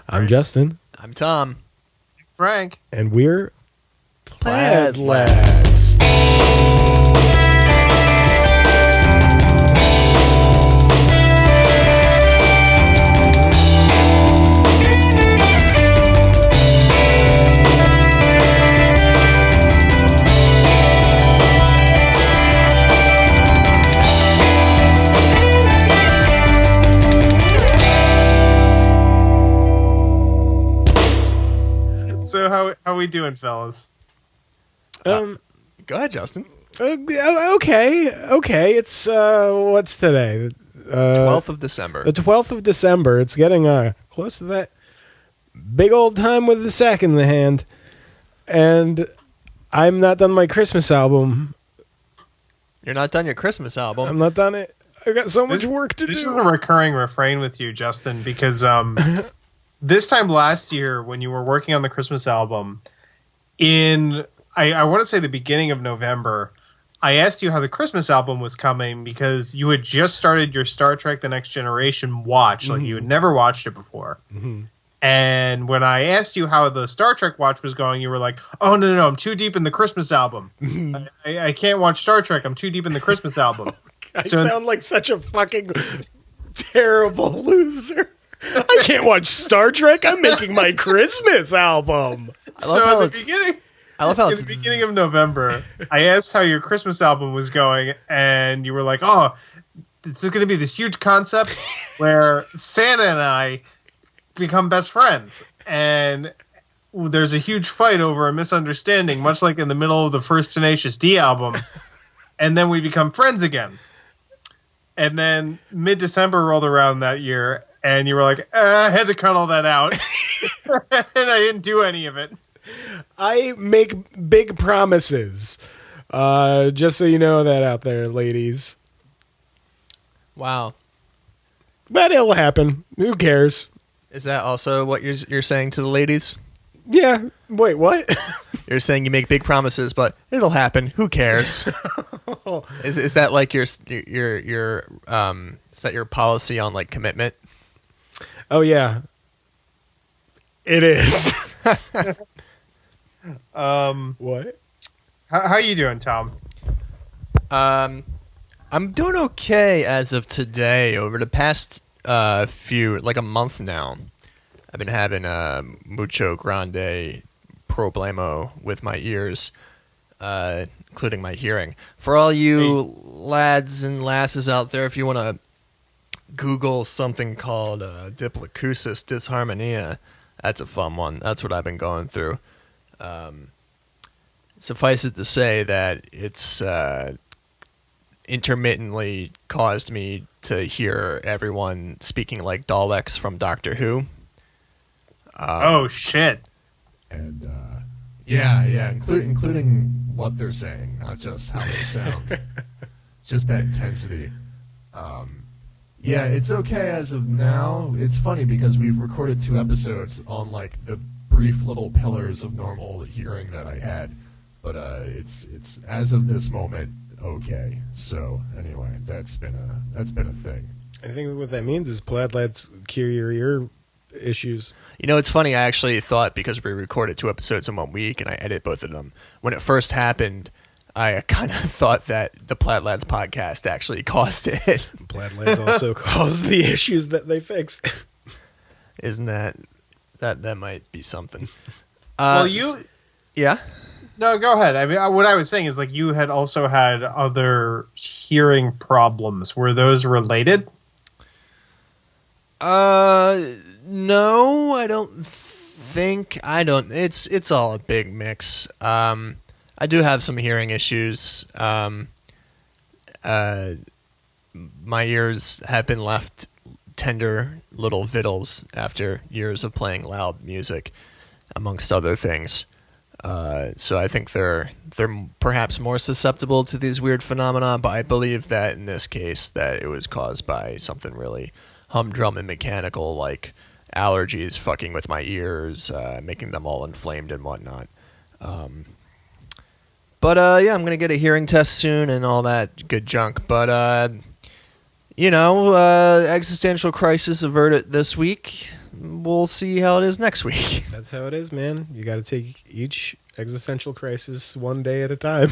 I'm Justin. I'm Tom. Frank. And we're Plaid Lads. So how we doing, fellas? Go ahead, Justin. Okay. It's what's today? 12th of December. The 12th of December. It's getting close to that big old time with the sack in the hand, and I'm not done my Christmas album. You're not done your Christmas album. I'm not done it. I got so much work to do. This is a recurring refrain with you, Justin, because this time last year when you were working on the Christmas album, I want to say the beginning of November, I asked you how the Christmas album was coming because you had just started your Star Trek The Next Generation watch. Like you had never watched it before. Mm-hmm. And when I asked you how the Star Trek watch was going, you were like, oh, no, I'm too deep in the Christmas album. I can't watch Star Trek. I'm too deep in the Christmas album. I sound like such a fucking terrible loser. I can't watch Star Trek. I'm making my Christmas album. I love how at the beginning of November, I asked how your Christmas album was going, and you were like, oh, it's going to be this huge concept where Santa and I become best friends. And there's a huge fight over a misunderstanding, much like in the middle of the first Tenacious D album. And then we become friends again. And then mid-December rolled around that year, and you were like, I had to cut all that out. And I didn't do any of it. I make big promises. Just so you know that out there, ladies. Wow. But it'll happen. Who cares? Is that also what you're saying to the ladies? Yeah. Wait, what? You're saying you make big promises, but it'll happen. Who cares? Is that like your is that your policy on like commitment? Oh yeah. It is. What? How you doing, Tom? I'm doing okay as of today. Over the past like a month now, I've been having mucho grande problemo with my ears, including my hearing. For all you lads and lasses out there, if you want to Google something called diplacusis dysharmonia, that's a fun one. That's what I've been going through. Suffice it to say that it's intermittently caused me to hear everyone speaking like Daleks from Doctor Who. Oh, shit. And, yeah, including what they're saying, not just how they sound. Just that intensity. Yeah, it's okay as of now. It's funny because we've recorded 2 episodes on, like, the brief little pillars of normal hearing that I had. But it's as of this moment, okay. So, anyway, that's been a thing. I think what that means is Plaid Lads cure your ear issues. You know, it's funny. I actually thought because we recorded 2 episodes in 1 week and I edit both of them, when it first happened, I kind of thought that the Plaid Lads podcast actually caused it. Plaid Lads also caused the issues that they fixed. Isn't that might be something? Well, yeah. No, go ahead. I mean, what I was saying is like you had also had other hearing problems. Were those related? No, I don't think. It's all a big mix. I do have some hearing issues. My ears have been left tender little vittles after years of playing loud music, amongst other things. So I think they're perhaps more susceptible to these weird phenomena, but I believe that in this case that it was caused by something really humdrum and mechanical, like allergies fucking with my ears, making them all inflamed and whatnot. But yeah, I'm gonna get a hearing test soon and all that good junk. But existential crisis averted this week. we'll see how it is next week. That's how it is, man. You got to take each existential crisis one day at a time.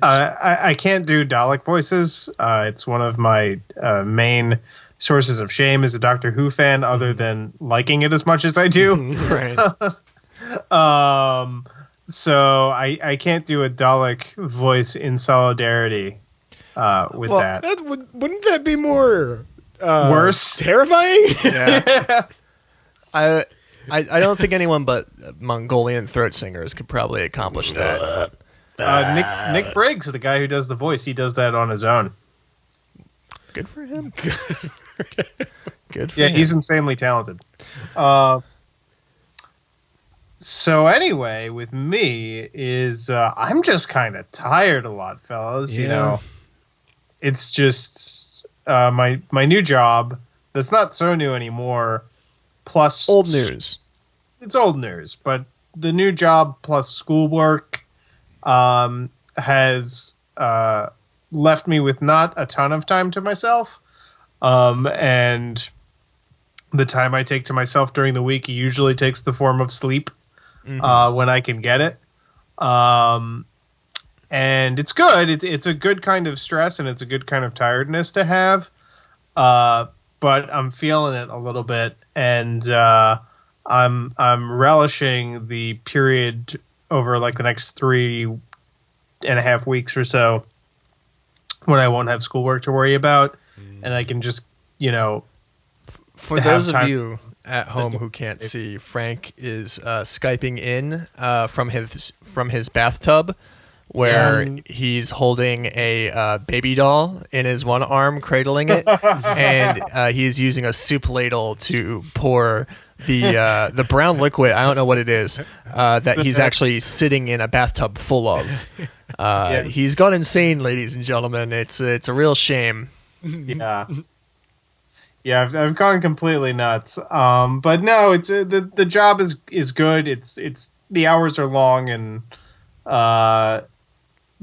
I can't do Dalek voices. It's one of my main sources of shame as a Doctor Who fan, other than liking it as much as I do. Right. So I can't do a Dalek voice in solidarity with that. Wouldn't that be more Worse? terrifying? Yeah. I don't think anyone but Mongolian throat singers could probably accomplish that. Nick Briggs, the guy who does the voice, he does that on his own. Good for him. Good for Yeah, him. he's insanely talented. So anyway, with me is I'm just kind of tired a lot, fellas. You Yeah. know, it's just my new job that's not so new anymore. Plus Old news. It's old news, but the new job plus schoolwork has left me with not a ton of time to myself. And the time I take to myself during the week usually takes the form of sleep when I can get it. And it's good. It's a good kind of stress and it's a good kind of tiredness to have. But I'm feeling it a little bit, and I'm relishing the period over like the next 3.5 weeks or so when I won't have schoolwork to worry about, and I can just, For have those of time- you at home who can't see, Frank is Skyping in from his bathtub, where he's holding a baby doll in his one arm, cradling it, and he's using a soup ladle to pour the brown liquid. I don't know what it is that he's actually sitting in a bathtub full of. He's gone insane, ladies and gentlemen. It's a real shame. Yeah. Yeah, I've gone completely nuts. But no, it's the job is good. It's the hours are long, and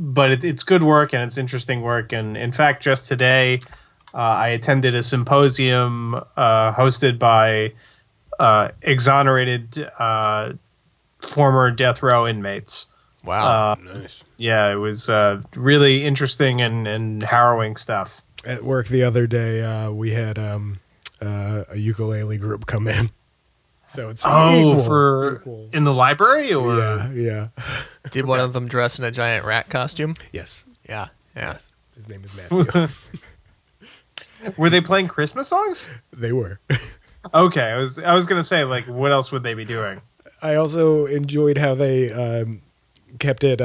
but it's good work and it's interesting work. And in fact, just today, I attended a symposium hosted by exonerated former death row inmates. Wow. Nice. Yeah, it was really interesting and harrowing stuff. At work the other day, we had a ukulele group come in. So it's equal. In the library, or Yeah. Did one of them dress in a giant rat costume? Yes. Yeah. His name is Matthew. were they playing Christmas songs? They were. Okay, I was gonna say, like, what else would they be doing? I also enjoyed how they kept it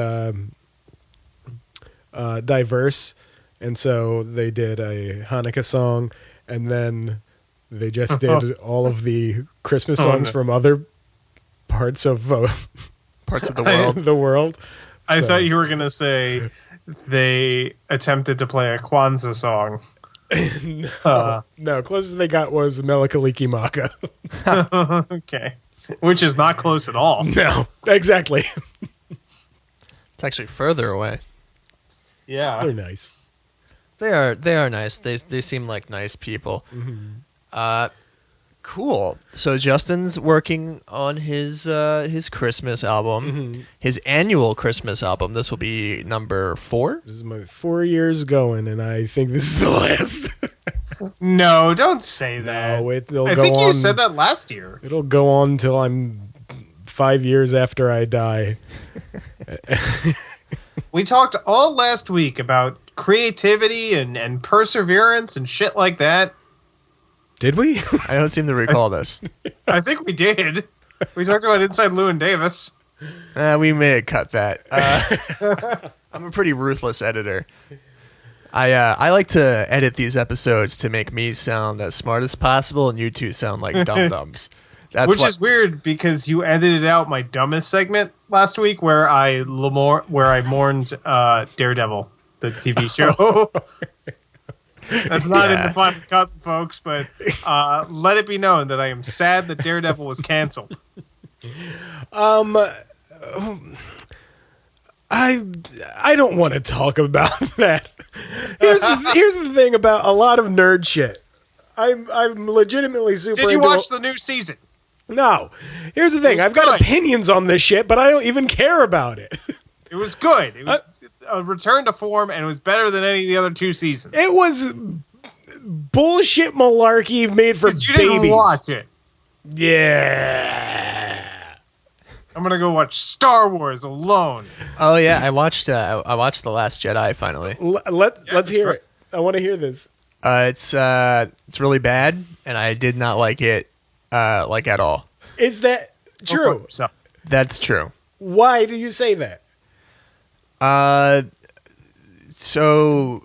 diverse, and so they did a Hanukkah song, and then they just did all of the Christmas songs from other parts of Parts of the world. the world. I So- thought you were gonna say they attempted to play a Kwanzaa song. No, closest they got was Melakaliki Maka. Okay, which is not close at all. No, exactly. It's actually further away. Yeah, They're nice. They are nice. They seem like nice people. Cool. So Justin's working on his Christmas album, his annual Christmas album. This will be number 4. This is my 4 years going, and I think this is the last. no, don't say that. No, it'll I go think on. you said that last year. It'll go on till I'm 5 years after I die. We talked all last week about creativity and perseverance and shit like that. Did we? I don't seem to recall this. I think we did. We talked about Inside Llewyn Davis. We may have cut that. I'm a pretty ruthless editor. I like to edit these episodes to make me sound as smart as possible, and you two sound like dum-dums. Which is weird because you edited out my dumbest segment last week where I mourned Daredevil, the TV show. That's not in the final cut, folks, but let it be known that I am sad that Daredevil was canceled. I don't want to talk about that. Here's the thing about a lot of nerd shit. I'm legitimately super. Did you into watch the new season? No. Here's the thing. was I've got good. opinions on this shit, but I don't even care about it. It was good. It was a return to form, and it was better than any of the other 2 seasons. It was bullshit malarkey made for 'Cause you babies. didn't watch it. Yeah. I'm gonna go watch Star Wars alone. Oh yeah, I watched The Last Jedi finally. Let's hear great. it. I want to hear this. It's really bad, and I did not like it like at all. Is that true? So, That's true. Why do you say that? So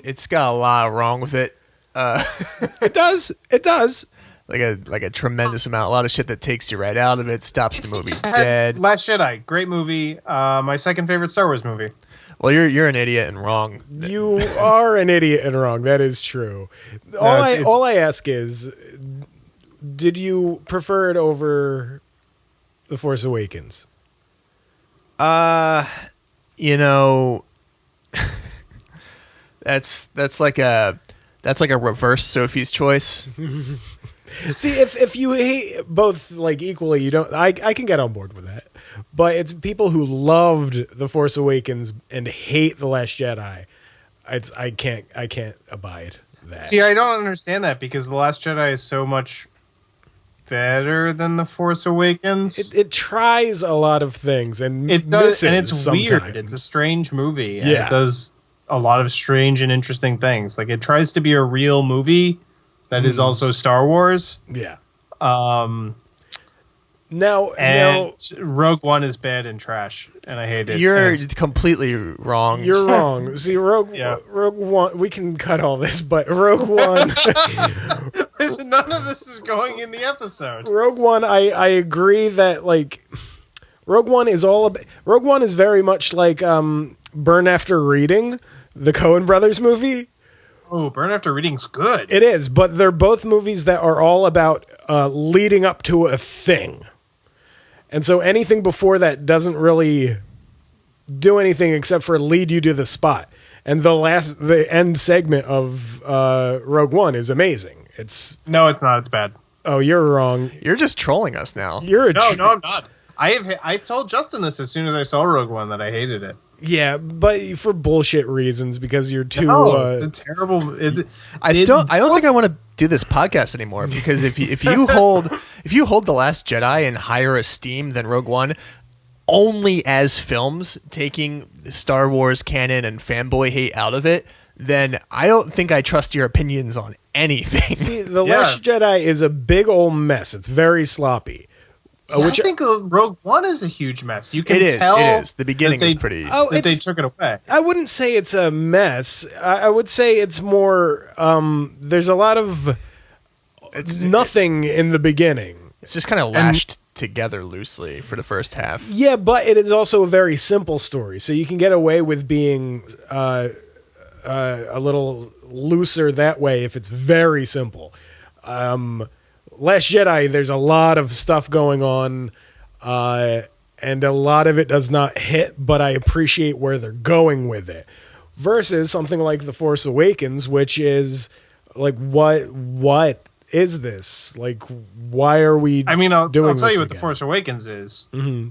it's got a lot wrong with it. It does. It does. Like a tremendous amount, a lot of shit that takes you right out of it, stops the movie dead. Last Jedi, great movie. My second favorite Star Wars movie. Well, you're an idiot and wrong. You are an idiot and wrong. That is true. All I ask is, did you prefer it over The Force Awakens? You know, that's like a reverse Sophie's Choice. See, if you hate both like equally, you don't. I can get on board with that. But it's people who loved The Force Awakens and hate The Last Jedi. I can't abide that. See, I don't understand that because The Last Jedi is so much better than The Force Awakens. It tries a lot of things and It does, and misses it's sometimes. weird. It's a strange movie, and Yeah. it does a lot of strange and interesting things. Like it tries to be a real movie that is also Star Wars. Yeah. And Now Rogue One is bad and trash, and I hate it. You're And it's- completely wrong. you're wrong. See, Rogue One. We can cut all this, but Rogue One. None of this is going in the episode. Rogue One. I agree that like Rogue One is all about. Rogue One is very much like Burn After Reading, the Coen Brothers movie. Oh, Burn After Reading's good. It is, but they're both movies that are all about leading up to a thing. And so anything before that doesn't really do anything except for lead you to the spot. And the end segment of Rogue One is amazing. No, it's not. It's bad. Oh, you're wrong. You're just trolling us now. You're a No, I'm not. I told Justin this as soon as I saw Rogue One that I hated it. Yeah, but for bullshit reasons because you're too. It's a terrible. I don't think I want to do this podcast anymore because if you hold The Last Jedi in higher esteem than Rogue One, only as films, taking Star Wars canon and fanboy hate out of it, then I don't think I trust your opinions on anything. See, The Last Jedi is a big old mess. It's very sloppy. I think Rogue One is a huge mess. You can tell. It is. The beginning is pretty. That they took it away. I wouldn't say it's a mess. I would say it's more. There's a lot of nothing in the beginning. It's just kind of lashed together loosely for the first half. Yeah, but it is also a very simple story, so you can get away with being a little looser that way if it's very simple. Last Jedi, there's a lot of stuff going on, and a lot of it does not hit, but I appreciate where they're going with it. Versus something like The Force Awakens, which is like, what is this? Like, why are we I mean, I'll doing tell you this what The again? Force Awakens is. Mm-hmm.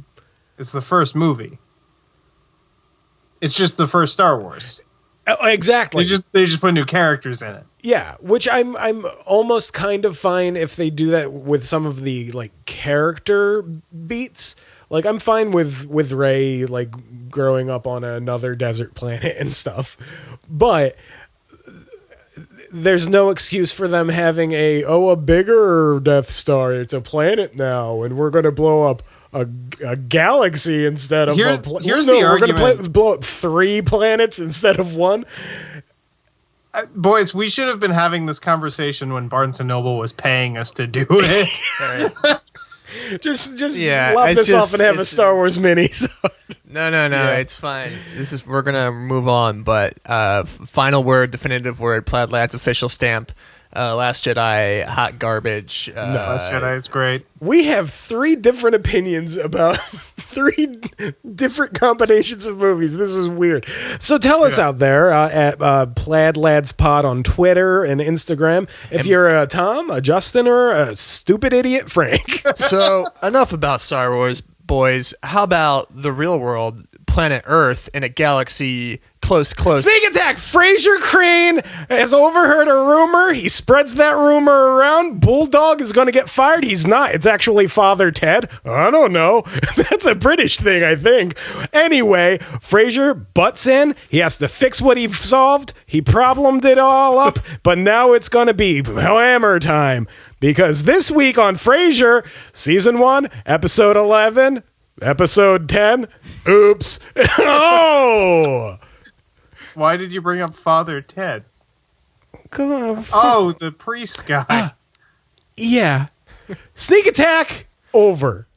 It's the first movie. It's just the first Star Wars. Exactly. They just put new characters in it. Yeah, which I'm almost kind of fine if they do that with some of the like character beats. Like I'm fine with Rey like growing up on another desert planet and stuff. But there's no excuse for them having a bigger Death Star. It's a planet now and we're going to blow up a galaxy instead of a planet. Here's the argument. We're going to blow up 3 planets instead of 1. Boys, we should have been having this conversation when Barnes & Noble was paying us to do it. Just Yeah, lop it's this off and have a it's- Star Wars mini. No, it's fine. We're gonna move on, but final word, definitive word, Plaid Lad's official stamp. Last Jedi, hot garbage. Last Jedi is great. We have 3 different opinions about 3 different combinations of movies. This is weird. So tell us out there at Plaid Lads Pod on Twitter and Instagram if you're a Tom, a Justin, or a stupid idiot Frank. So enough about Star Wars, boys. How about the real world, planet Earth, in a galaxy close? Sneak attack! Frasier Crane has overheard a rumor. He spreads that rumor around. Bulldog is going to get fired. He's not. It's actually Father Ted. I don't know. That's a British thing, I think. Anyway, Frasier butts in. He has to fix what he solved. He problemed it all up, but now it's going to be hammer time. Because this week on Frasier, Season 1, Episode 11, Episode 10, oops. Oh! Why did you bring up Father Ted? God, Oh, the priest guy. yeah. Sneak attack over.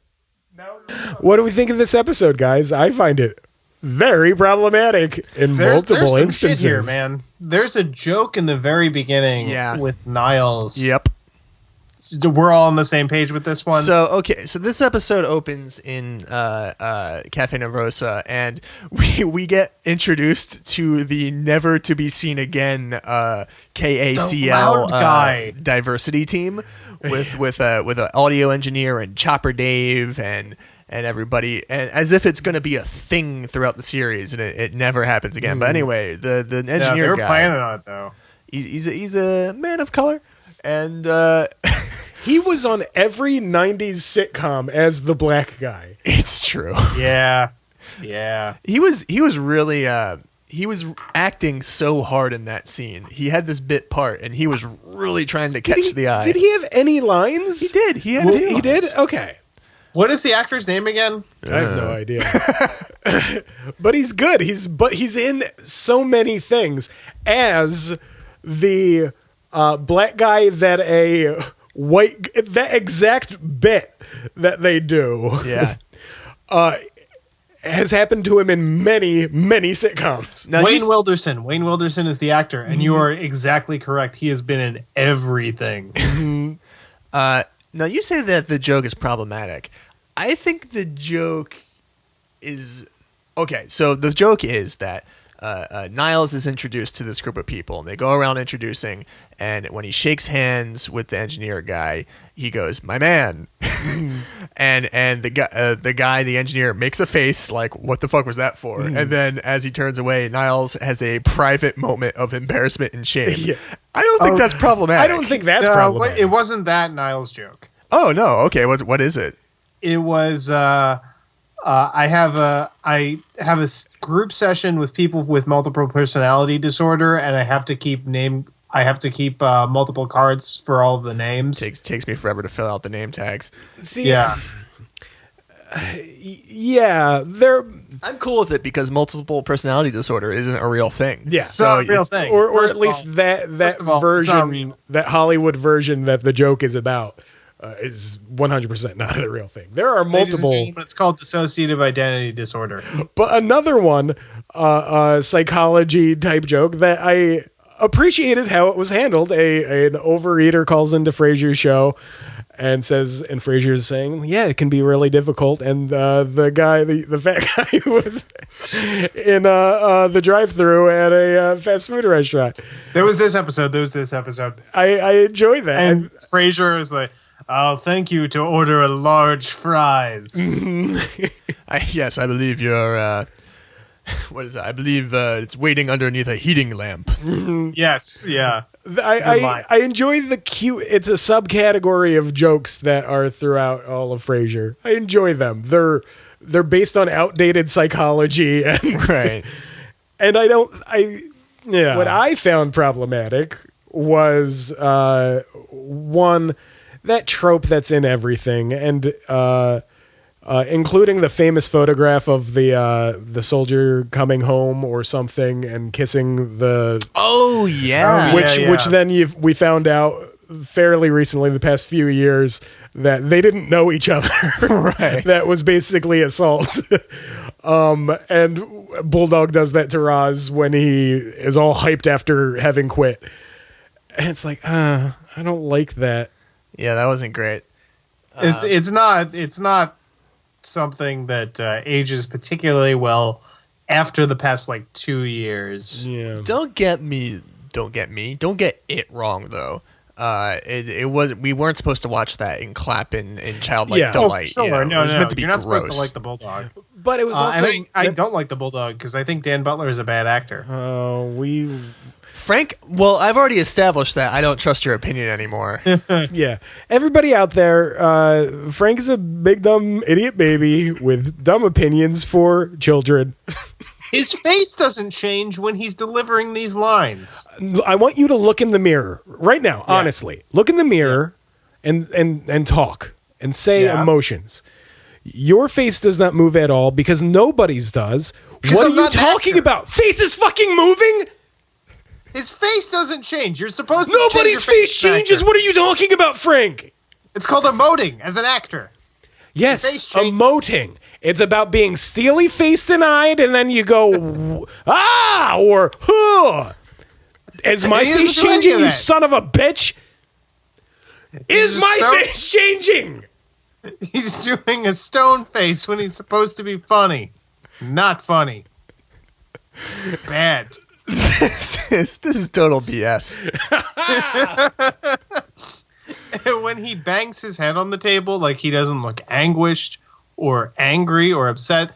What do we think of this episode, guys? I find it very problematic in multiple there's some instances. shit here, man. There's a joke in the very beginning with Niles. Yep. We're all on the same page with this one. So this episode opens in Cafe Nervosa, and we get introduced to the never to be seen again KACL diversity team with an audio engineer and Chopper Dave and everybody, and as if it's going to be a thing throughout the series, and it never happens again. But anyway, the engineer they were guy, planning on it though. He's a man of color, and He was on every 90s sitcom as the black guy. it's true. Yeah. He was really he was acting so hard in that scene. He had this bit part, and he was really trying to catch the eye. Did he have any lines? He did. He had. He did? Okay. What is the actor's name again? I have no idea. But he's good. He's in so many things as the black guy that that exact bit that they do. Yeah. Has happened to him in many, many sitcoms. Now, Wayne Wilderson. Wayne Wilderson is the actor, and you are exactly correct. He has been in everything. Now, you say that the joke is problematic. I think the joke is... Okay, so the joke is that Niles is introduced to this group of people, and they go around introducing, and when he shakes hands with the engineer guy, he goes, "My man." and the engineer makes a face like, what the fuck was that for? And then as he turns away, Niles has a private moment of embarrassment and shame. Yeah. I don't think that's problematic. I don't think that's problematic. It wasn't that Niles joke. Oh, no. Okay, what is it? It was I have a group session with people with multiple personality disorder, and I have to keep multiple cards for all the names. Takes me forever to fill out the name tags. See, Yeah. Yeah, I'm cool with it because multiple personality disorder isn't a real thing. Yeah. It's not a real thing. or First at of least all- that first of all, it's not version, real. that Hollywood version that the joke is about is 100% not a real thing. There are Ladies and multiple, gentlemen, it's called dissociative identity disorder. but another one, psychology type joke that I appreciated how it was handled. An overeater calls into Frasier's show and says, and Frasier's saying, yeah, it can be really difficult. And the guy, the fat guy, was in the drive-thru at a fast food restaurant. There was this episode. I enjoyed that. And Frasier was like, "I'll thank you to order a large fries." Yes, I believe you're... what is that? I believe it's waiting underneath a heating lamp. Yes, yeah. I enjoy the cute. It's a subcategory of jokes that are throughout all of Frasier. I enjoy them. They're based on outdated psychology, and Right. and what I found problematic was one, that trope that's in everything, and including the famous photograph of the soldier coming home or something and kissing the Oh, yeah. which then we found out fairly recently, the past few years, that they didn't know each other. Right. That was basically assault. And Bulldog does that to Roz when he is all hyped after having quit. And it's like, I don't like that. Yeah, that wasn't great. It's not something that ages particularly well after the past 2 years. Yeah. Don't get it wrong though. It was, we weren't supposed to watch that and clap in childlike Yeah. delight. Oh, sure. It was meant to be You're not gross. supposed to like the Bulldog. But it was also and I don't like the Bulldog because I think Dan Butler is a bad actor. Frank, well, I've already established that I don't trust your opinion anymore. Yeah. Everybody out there, Frank is a big dumb idiot baby with dumb opinions for children. His face doesn't change when he's delivering these lines. I want you to look in the mirror right now, honestly. Look in the mirror and talk and say emotions. Your face does not move at all because nobody's does. What are you talking about? Face is fucking moving? His face doesn't change. You're supposed to Nobody's change your face changes. What are you talking about, Frank? It's called emoting as an actor. Yes, face changes. emoting. It's about being steely-faced and eyed, and then you go, ah, or, huh. Is my He face isn't doing changing, any you of that. son of a bitch? Is He's my face changing? He's doing a stone face when he's supposed to be funny. Not funny. Bad. This is total BS. When he bangs his head on the table, he doesn't look anguished or angry or upset.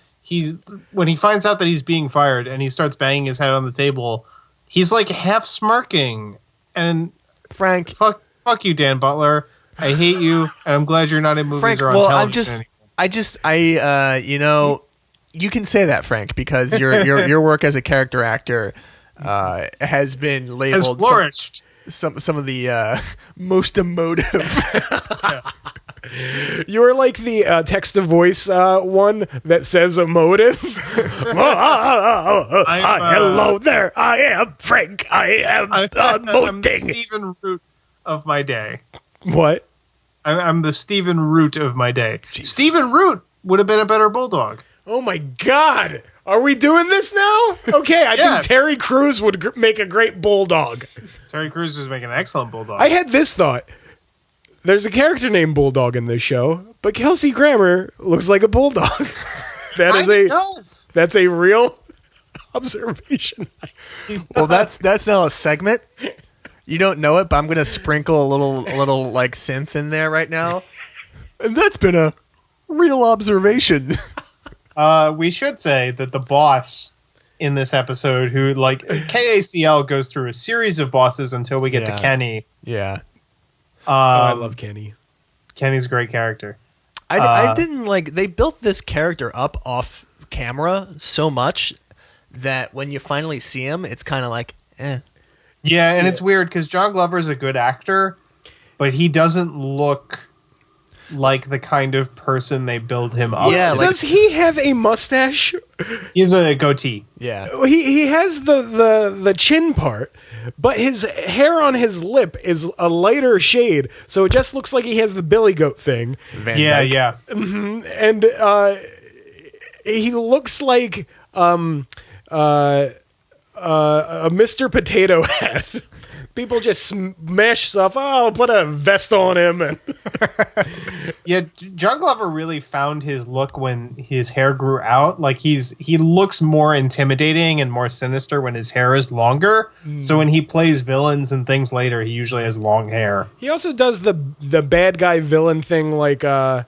When he finds out that he's being fired and he starts banging his head on the table, he's half smirking. And Frank, fuck you, Dan Butler. I hate you, and I'm glad you're not in movies Frank, or on well, television. you can say that, Frank, because your work as a character actor has been labeled Has flourished. some of the most emotive. You're like the text-to-voice one that says emotive. Hello there, I am Frank. I am I'm the emoting. Stephen Root of my day. What? I'm the Stephen Root of my day. Stephen Root would have been a better Bulldog. Oh my God. Are we doing this now? Okay, I think Terry Crews would make a great bulldog. Terry Crews is making an excellent Bulldog. I had this thought. There's a character named Bulldog in this show, but Kelsey Grammer looks like a bulldog. That's a real observation. Well, that's now a segment. You don't know it, but I'm gonna sprinkle a little synth in there right now, and that's been a real observation. We should say that the boss in this episode, who KACL goes through a series of bosses until we get to Kenny. Yeah. I love Kenny. Kenny's a great character. I didn't they built this character up off camera so much that when you finally see him, it's kind of eh. Yeah, and it's weird because John Glover is a good actor, but he doesn't look like the kind of person they build him up. Yeah, does he have a mustache? He has a goatee. Yeah, he has the chin part, but his hair on his lip is a lighter shade, so it just looks like he has the Billy Goat thing. Van Dyke. Yeah. Mm-hmm. And he looks like a Mr. Potato Head. People just smash stuff. Oh, I'll put a vest on him. And Yeah, John Glover really found his look when his hair grew out. He looks more intimidating and more sinister when his hair is longer. So when he plays villains and things later, he usually has long hair. he also does the bad guy villain thing like Dr.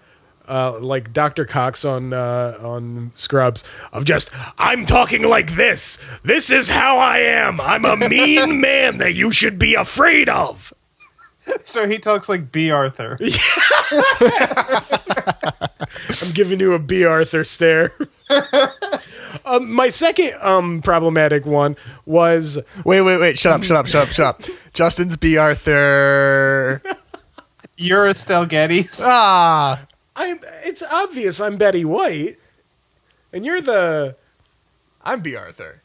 Cox on Scrubs I'm talking like this. This is how I am. I'm a mean man that you should be afraid of. So he talks like B. Arthur. I'm giving you a B. Arthur stare. My second problematic one was Wait! Shut up! Justin's B. Arthur. You're Estelle Getty's. it's obvious I'm Betty White, and I'm B. Arthur.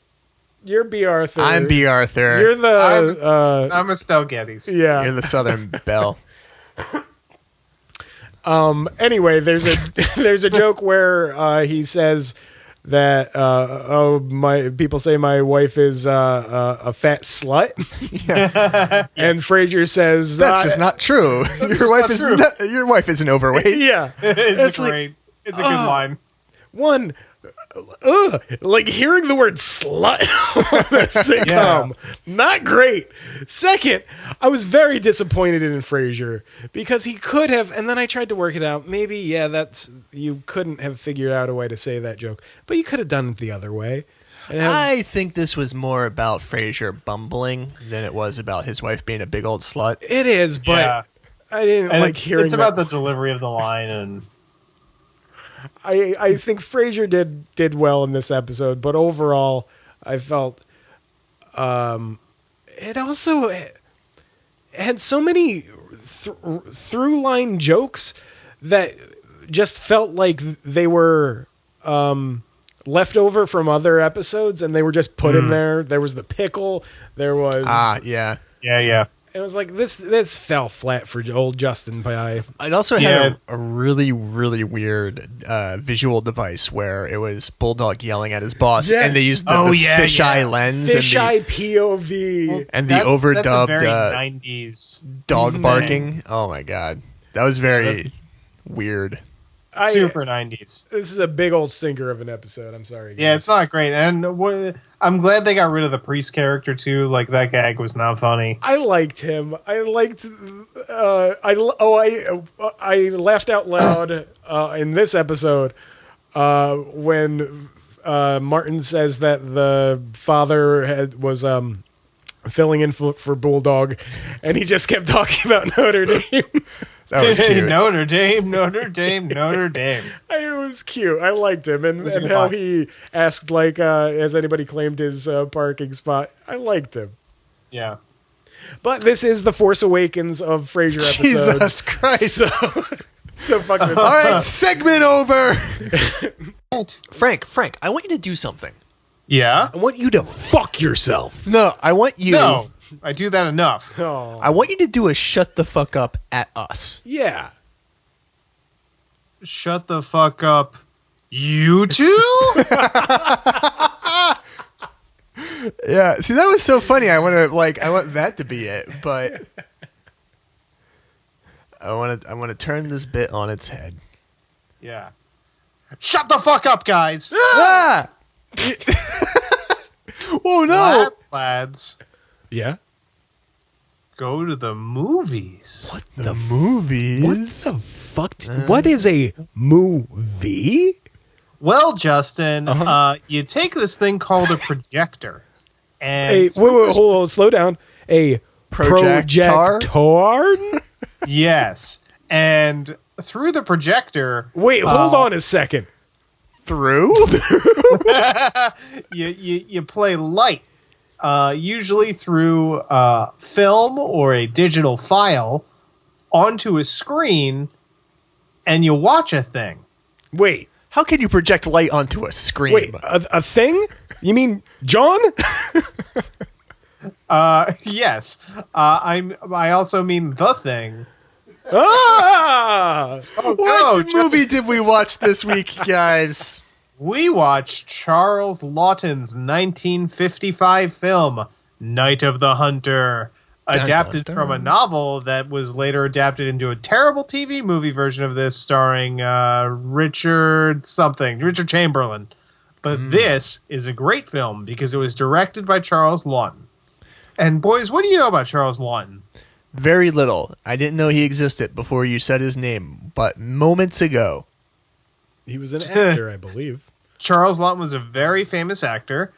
You're B. Arthur. I'm B. Arthur. You're the I'm Estelle Getty's. yeah. You're the Southern Belle. Anyway, there's a joke where he says that my people say my wife is a fat slut. And Frasier says That's just not true. Your wife isn't overweight. Yeah, It's great. It's a good line. One, like hearing the word slut on a sitcom, not great. Second, I was very disappointed in Frasier because he could have, and then I tried to work it out. Maybe, you couldn't have figured out a way to say that joke, but you could have done it the other way. I think this was more about Frasier bumbling than it was about his wife being a big old slut. It is, but I didn't like hearing. It's about the delivery of the line, and I think Frasier did well in this episode, but overall, I felt it also had so many through line jokes that just felt like they were left over from other episodes, and they were just put in there. There was the pickle. There was yeah. It was like this fell flat for old Justin Pie. It also had a really, really weird visual device where it was Bulldog yelling at his boss, and they used the fisheye lens, fisheye POV, and the overdubbed that's a very 90s dog barking. Oh my god, that was very weird. Super 90s. This is a big old stinker of an episode. I'm sorry, guys. Yeah, it's not great, and I'm glad they got rid of the priest character too. Like, that gag was not funny. I liked him. I liked. I laughed out loud in this episode when Martin says that the father was filling in for Bulldog, and he just kept talking about Notre Dame. That was cute. Notre Dame. It was cute. I liked him, and how he asked, like, has anybody claimed his parking spot? I liked him. Yeah. But this is the Force Awakens of Frasier episodes. Jesus Christ. So fuck this. All right, segment over. Frank, I want you to do something. Yeah? I want you to fuck yourself. No, I want you. No, I do that enough. Oh. I want you to do a shut the fuck up at us. Yeah. Shut the fuck up. You two? Yeah, see, that was so funny. I want that to be it, but I want to turn this bit on its head. Yeah. Shut the fuck up, guys. Ah! Oh no, lads. Yeah. Go to the movies. What the movies? What the fuck? What is a movie? Well, Justin, you take this thing called a projector, and Wait, hold on, slow down. A projector? Yes, and through the projector. Wait, hold on a second. Through? you play light, usually through film or a digital file, onto a screen, and you watch a thing. Wait. How can you project light onto a screen? Wait, a thing? You mean John? Yes. I also mean the thing. Ah! What movie did we watch this week, guys? We watched Charles Laughton's 1955 film, Night of the Hunter, adapted from a novel that was later adapted into a terrible TV movie version of this, starring Richard Chamberlain. But this is a great film because it was directed by Charles Laughton. And boys, what do you know about Charles Laughton? Very little. I didn't know he existed before you said his name, but moments ago. He was an actor, I believe. Charles Laughton was a very famous actor.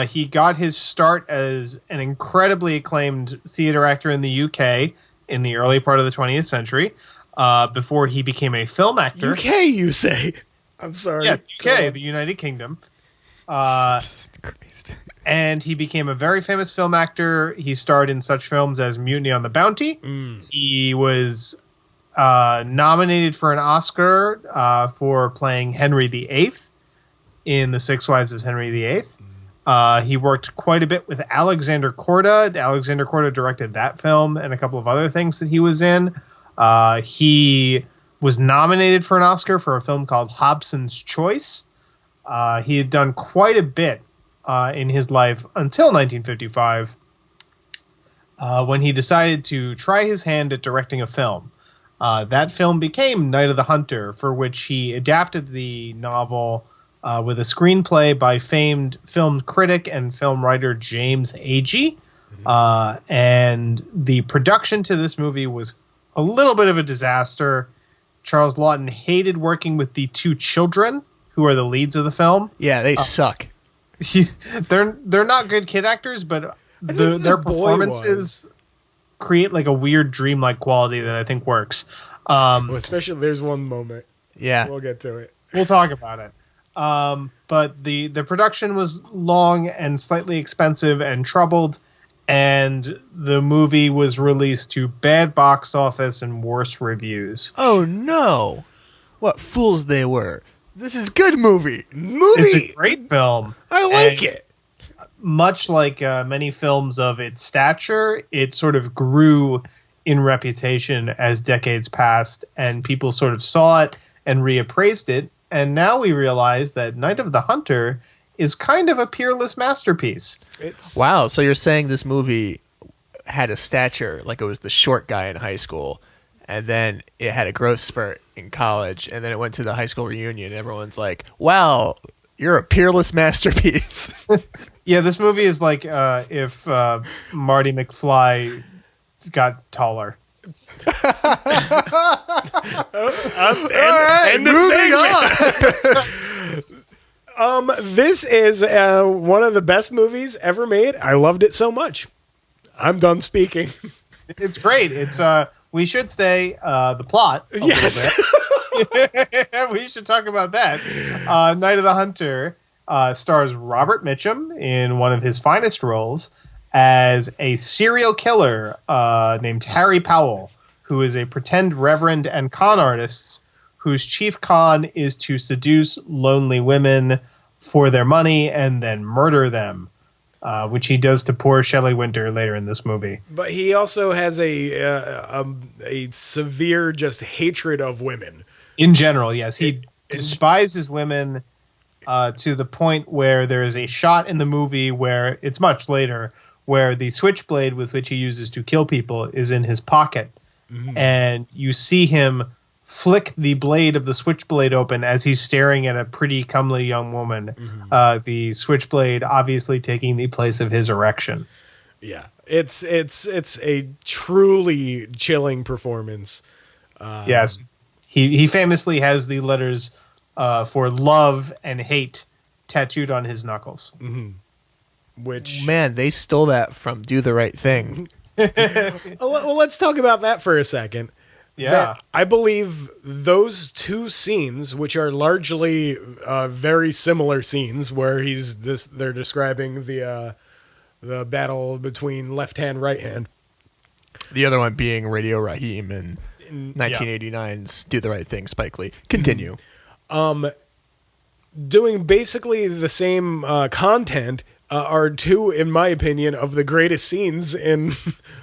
He got his start as an incredibly acclaimed theater actor in the UK in the early part of the 20th century, before he became a film actor. UK, you say? I'm sorry. Yeah, UK, the United Kingdom. And he became a very famous film actor. He starred in such films as Mutiny on the Bounty. He was nominated for an Oscar for playing Henry VIII in The Six Wives of Henry VIII. He worked quite a bit with Alexander Korda. Alexander Korda directed that film and a couple of other things that he was in. He was nominated for an Oscar for a film called Hobson's Choice. He had done quite a bit in his life until 1955, when he decided to try his hand at directing a film. That film became Night of the Hunter, for which he adapted the novel with a screenplay by famed film critic and film writer James Agee. And the production to this movie was a little bit of a disaster. Charles Laughton hated working with the two children who are the leads of the film. Yeah, they suck. They're not good kid actors, but their performances create like a weird dreamlike quality that I think works. Well, especially there's one moment. Yeah. We'll get to it. We'll talk about it. But the production was long and slightly expensive and troubled, and the movie was released to bad box office and worse reviews. Oh no! What fools they were! This is good movie. It's a great film. I like it. Much like many films of its stature, it sort of grew in reputation as decades passed, and people sort of saw it and reappraised it. And now we realize that Night of the Hunter is kind of a peerless masterpiece. Wow, so you're saying this movie had a stature like it was the short guy in high school, and then it had a growth spurt in college, and then it went to the high school reunion, and everyone's like, wow, you're a peerless masterpiece. Yeah, this movie is like if Marty McFly got taller. Moving on. This is one of the best movies ever made. I loved it so much. I'm done speaking. It's great. It's we should say the plot. Yes. We should talk about that. Night of the Hunter stars Robert Mitchum in one of his finest roles as a serial killer named Harry Powell, who is a pretend reverend and con artist whose chief con is to seduce lonely women for their money and then murder them, which he does to poor Shelley Winter later in this movie. But he also has a severe just hatred of women. In general, yes. He despises women to the point where there is a shot in the movie where it's much later where the switchblade with which he uses to kill people is in his pocket. Mm-hmm. And you see him flick the blade of the switchblade open as he's staring at a pretty comely young woman. Mm-hmm. The switchblade obviously taking the place of his erection. Yeah, it's a truly chilling performance. Yes, he famously has the letters for love and hate tattooed on his knuckles. Mm-hmm. Which, man, they stole that from Do the Right Thing. Well, let's talk about that for a second. Yeah, I believe those two scenes, which are largely very similar scenes, where they're describing the battle between left hand, right hand. The other one being Radio Raheem and 1989's Do the Right Thing, Spike Lee. Continue. Doing basically the same content are two, in my opinion, of the greatest scenes in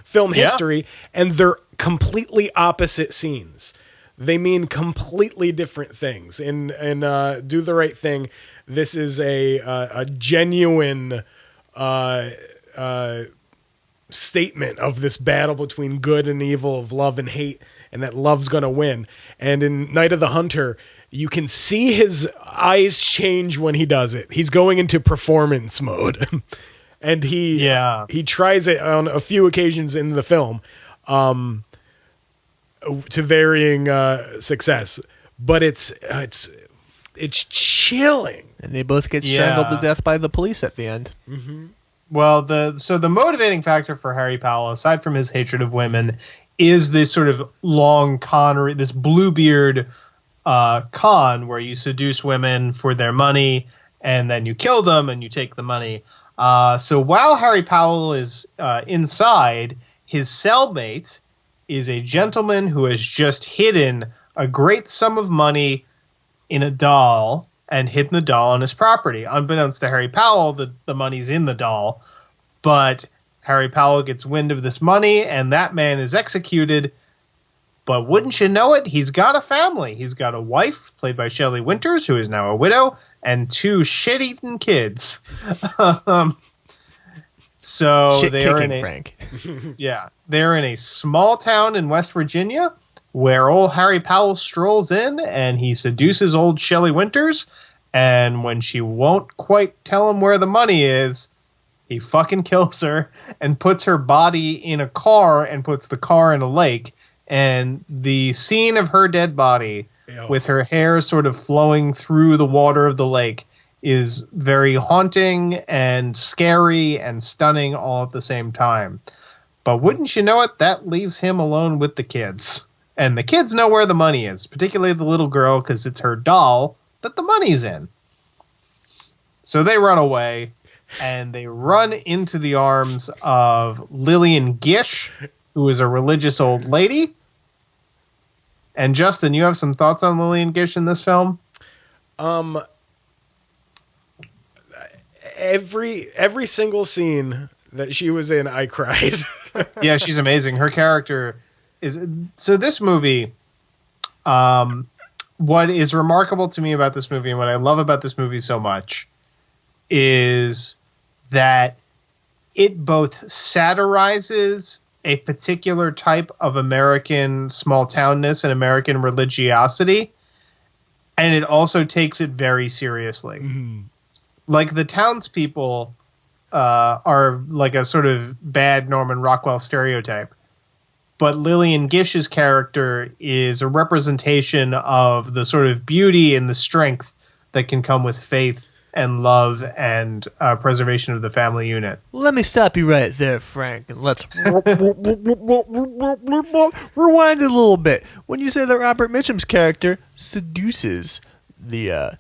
film history, and they're completely opposite scenes. They mean completely different things. In Do the Right Thing, this is a genuine statement of this battle between good and evil, of love and hate, and that love's going to win. And in Night of the Hunter, you can see his eyes change when he does it. He's going into performance mode. And he tries it on a few occasions in the film to varying success. But it's chilling. And they both get strangled to death by the police at the end. Mm-hmm. Well, the motivating factor for Harry Powell, aside from his hatred of women, is this sort of long con, this Bluebeard con where you seduce women for their money and then you kill them and you take the money. So while Harry Powell is inside, his cellmate is a gentleman who has just hidden a great sum of money in a doll and hidden the doll on his property. Unbeknownst to Harry Powell, the money's in the doll, but Harry Powell gets wind of this money and that man is executed. But wouldn't you know it, he's got a family. He's got a wife, played by Shelley Winters, who is now a widow, and two shit-eating kids. So they're in Frank. they're in a small town in West Virginia, where old Harry Powell strolls in and he seduces old Shelley Winters. And when she won't quite tell him where the money is, he fucking kills her and puts her body in a car and puts the car in a lake. And the scene of her dead body with her hair sort of flowing through the water of the lake is very haunting and scary and stunning all at the same time. But wouldn't you know it, that leaves him alone with the kids. And the kids know where the money is, particularly the little girl, because it's her doll that the money's in. So they run away, and they run into the arms of Lillian Gish, who is a religious old lady. And Justin, you have some thoughts on Lillian Gish in this film? Every single scene that she was in, I cried. Yeah, she's amazing. Her character is... So this movie, what is remarkable to me about this movie and what I love about this movie so much is that it both satirizes a particular type of American small-townness and American religiosity, and it also takes it very seriously. Mm-hmm. Like, the townspeople are like a sort of bad Norman Rockwell stereotype, but Lillian Gish's character is a representation of the sort of beauty and the strength that can come with faith and love and preservation of the family unit. Let me stop you right there, Frank, and let's rewind a little bit. When you say that Robert Mitchum's character seduces the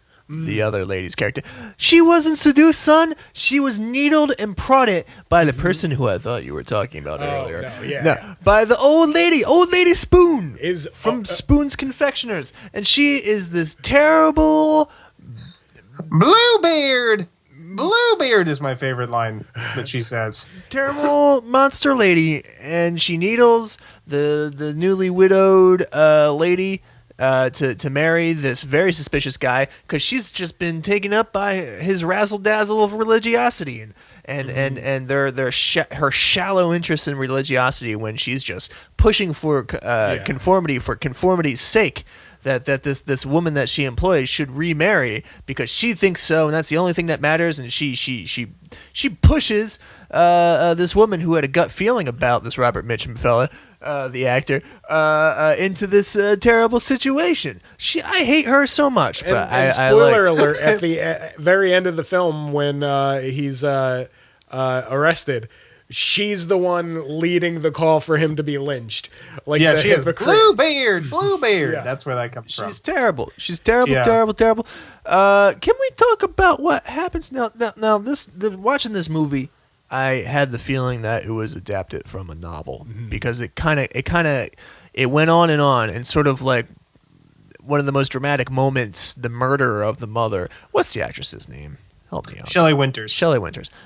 other lady's character, she wasn't seduced, son. She was needled and prodded by the person who I thought you were talking about earlier. By the old lady Spoon, is from Spoon's Confectioners, and she is this terrible... Bluebeard is my favorite line that she says. Terrible monster lady, and she needles the newly widowed lady to marry this very suspicious guy because she's just been taken up by his razzle dazzle of religiosity and her shallow interest in religiosity when she's just pushing for conformity for conformity's sake. That this woman that she employs should remarry because she thinks so, and that's the only thing that matters. And she pushes this woman who had a gut feeling about this Robert Mitchum fella, the actor, into this terrible situation. I hate her so much. But and spoiler alert: at the very end of the film, when he's arrested, she's the one leading the call for him to be lynched. Like, yeah, she is Bluebeard. Yeah. That's where that comes from. She's terrible. Terrible. Can we talk about what happens now? Watching this movie, I had the feeling that it was adapted from a novel because it went on and sort of like one of the most dramatic moments, the murder of the mother. What's the actress's name? Help me out. Shelley Winters.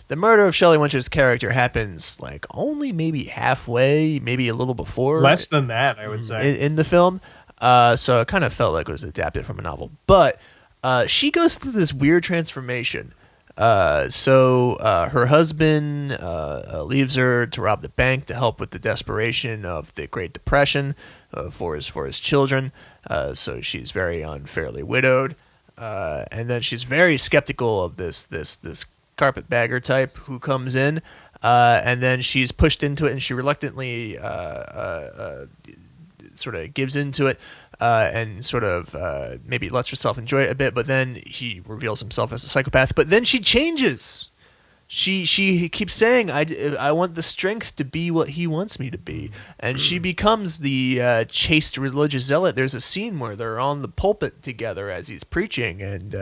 The murder of Shelley Winters' character happens like only maybe halfway, maybe a little before. Less than that, I would say. In the film. So it kind of felt like it was adapted from a novel. But she goes through this weird transformation. So her husband leaves her to rob the bank to help with the desperation of the Great Depression for his children. So she's very unfairly widowed. And then she's very skeptical of this carpetbagger type who comes in, and then she's pushed into it, and she reluctantly sort of gives into it, and sort of maybe lets herself enjoy it a bit. But then he reveals himself as a psychopath. But then she changes. She keeps saying, I want the strength to be what he wants me to be. And she becomes the chaste religious zealot. There's a scene where they're on the pulpit together as he's preaching. And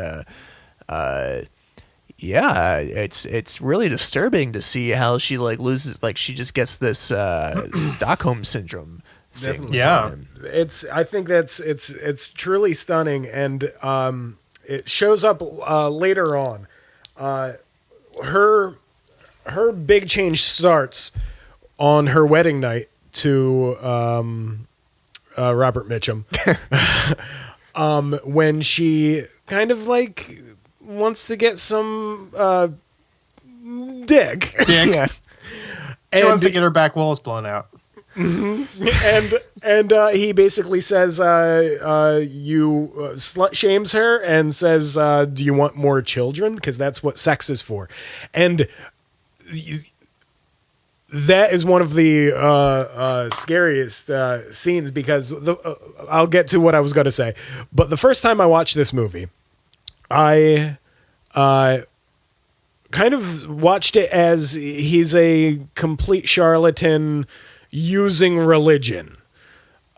it's really disturbing to see how she like loses, like she just gets this Stockholm syndrome thing. Yeah. I think it's truly stunning. And it shows up later on. Her big change starts on her wedding night to Robert Mitchum, when she kind of like wants to get some dick. Yeah. She wants to get her back walls blown out. and he basically says you slut shames her and says, do you want more children? Because that's what sex is for. And that is one of the scariest scenes, because I'll get to what I was going to say. But the first time I watched this movie, I kind of watched it as he's a complete charlatan using religion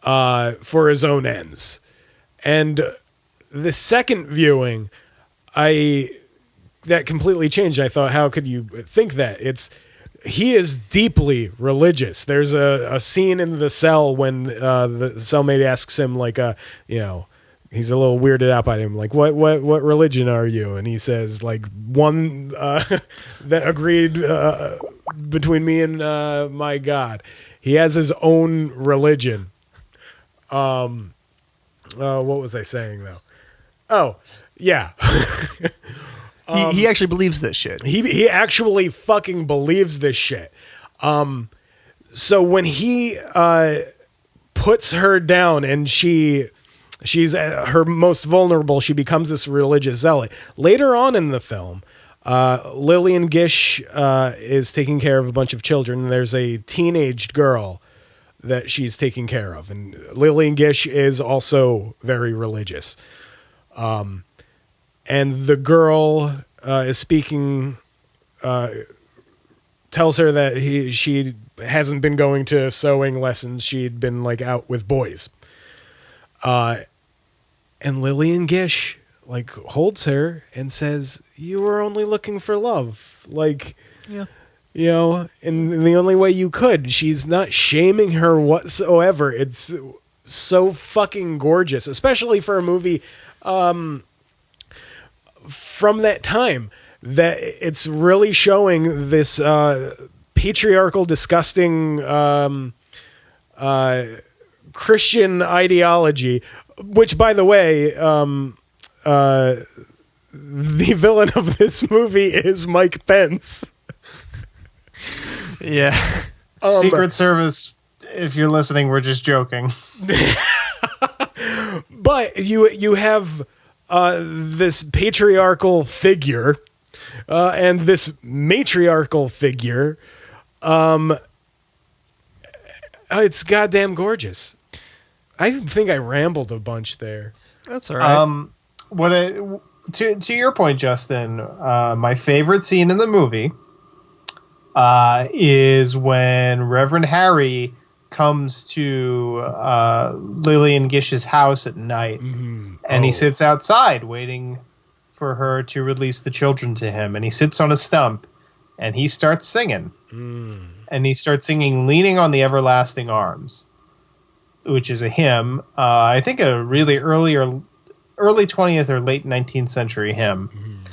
for his own ends. And the second viewing, that completely changed. I thought, how could you think that? He is deeply religious. There's a scene in the cell when the cellmate asks him, like, he's a little weirded out by him, like, what religion are you? And he says, like, one that agreed between me and my God. He has his own religion. What was I saying, though? Oh, yeah. He actually believes this shit. He actually fucking believes this shit. So when he puts her down and she's at her most vulnerable, she becomes this religious zealot. Later on in the film, Lillian Gish is taking care of a bunch of children. There's a teenaged girl that she's taking care of, and Lillian Gish is also very religious. And the girl is speaking, tells her that she hasn't been going to sewing lessons. She'd been, like, out with boys. And Lillian Gish, like, holds her and says, you were only looking for love. Like, Yeah. In the only way you could. She's not shaming her whatsoever. It's so fucking gorgeous, especially for a movie from that time, that it's really showing this patriarchal, disgusting Christian ideology, which, by the way, the villain of this movie is Mike Pence. Yeah. Secret Service, if you're listening, we're just joking. But you have this patriarchal figure and this matriarchal figure. It's goddamn gorgeous. I think I rambled a bunch there. That's all right. To your point, Justin, my favorite scene in the movie is when Reverend Harry comes to Lillian Gish's house at night, and he sits outside waiting for her to release the children to him, and he sits on a stump, and he starts singing. And he starts singing Leaning on the Everlasting Arms, which is a hymn, I think a really early 20th or late 19th century hymn.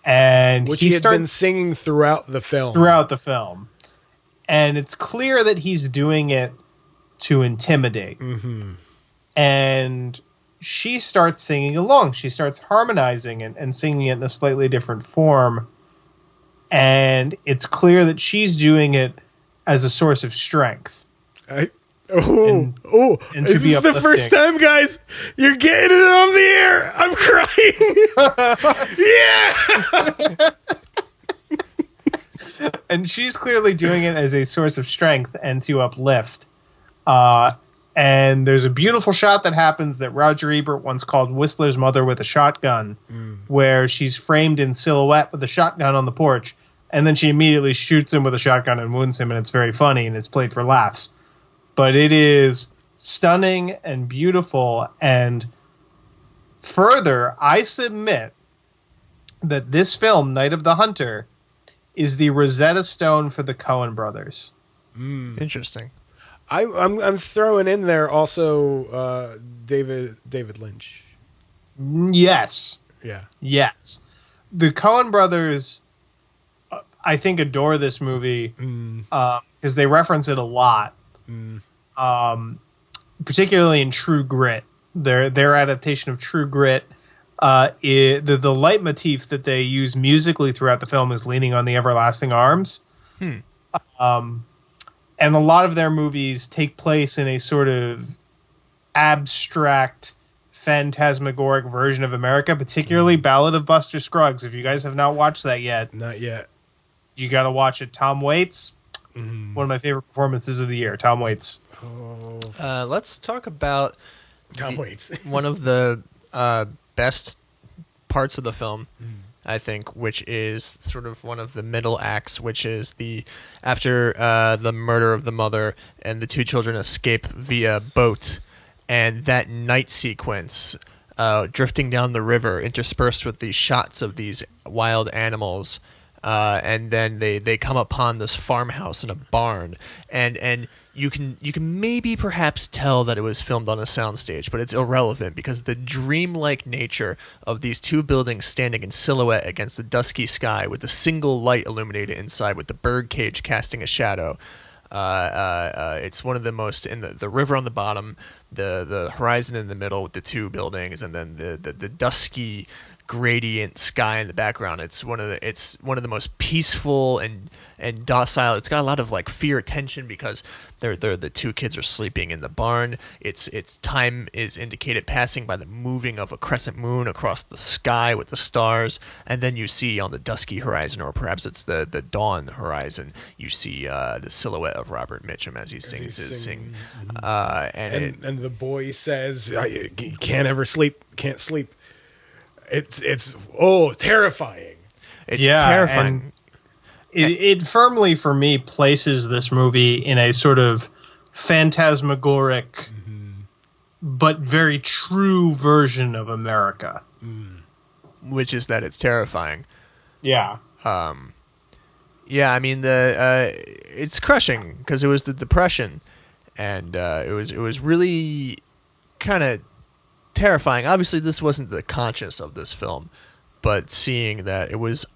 And which he had been singing throughout the film. And it's clear that he's doing it to intimidate. And she starts singing along. She starts harmonizing and singing it in a slightly different form. And it's clear that she's doing it as a source of strength. And is this the first time, guys, you're getting it on the air? I'm crying. Yeah. And she's clearly doing it as a source of strength and to uplift. And there's a beautiful shot that happens that Roger Ebert once called Whistler's Mother with a Shotgun, where she's framed in silhouette with a shotgun on the porch, and then she immediately shoots him with a shotgun and wounds him, and it's very funny, and it's played for laughs. But it is stunning and beautiful. And further, I submit that this film, Night of the Hunter, is the Rosetta Stone for the Coen brothers. Interesting. I'm throwing in there also David Lynch. Yes. Yeah. Yes. The Coen brothers, I think, adore this movie because they reference it a lot. Particularly in True Grit, their adaptation of True Grit, the leitmotif that they use musically throughout the film is Leaning on the Everlasting Arms. And a lot of their movies take place in a sort of abstract, phantasmagoric version of America, particularly Ballad of Buster Scruggs. If you guys have not watched that yet, Not yet. you got to watch it. Tom Waits, one of my favorite performances of the year. Tom Waits. Let's talk about Tom Waits. one of the best parts of the film, I think, which is sort of one of the middle acts, which is after the murder of the mother and the two children escape via boat, and that night sequence drifting down the river interspersed with these shots of these wild animals, and then they come upon this farmhouse and a barn, and you can maybe perhaps tell that it was filmed on a soundstage, but it's irrelevant because the dreamlike nature of these two buildings standing in silhouette against the dusky sky with a single light illuminated inside with the bird cage casting a shadow. It's one of the most, in the river on the bottom, the horizon in the middle with the two buildings, and then the dusky gradient sky in the background. It's one of the most peaceful and docile. It's got a lot of like fear tension because the two kids are sleeping in the barn. Its time is indicated passing by the moving of a crescent moon across the sky with the stars, and then you see on the dusky horizon, or perhaps it's the dawn horizon, you see the silhouette of Robert Mitchum as he sings his sing. And the boy says, "You can't ever sleep. Can't sleep." It's terrifying. It's terrifying. It firmly, for me, places this movie in a sort of phantasmagoric, but very true version of America. Which is that it's terrifying. Yeah. Yeah, I mean it's crushing because it was the Depression, and it was really kind of terrifying. Obviously, this wasn't the conscience of this film, but seeing that it was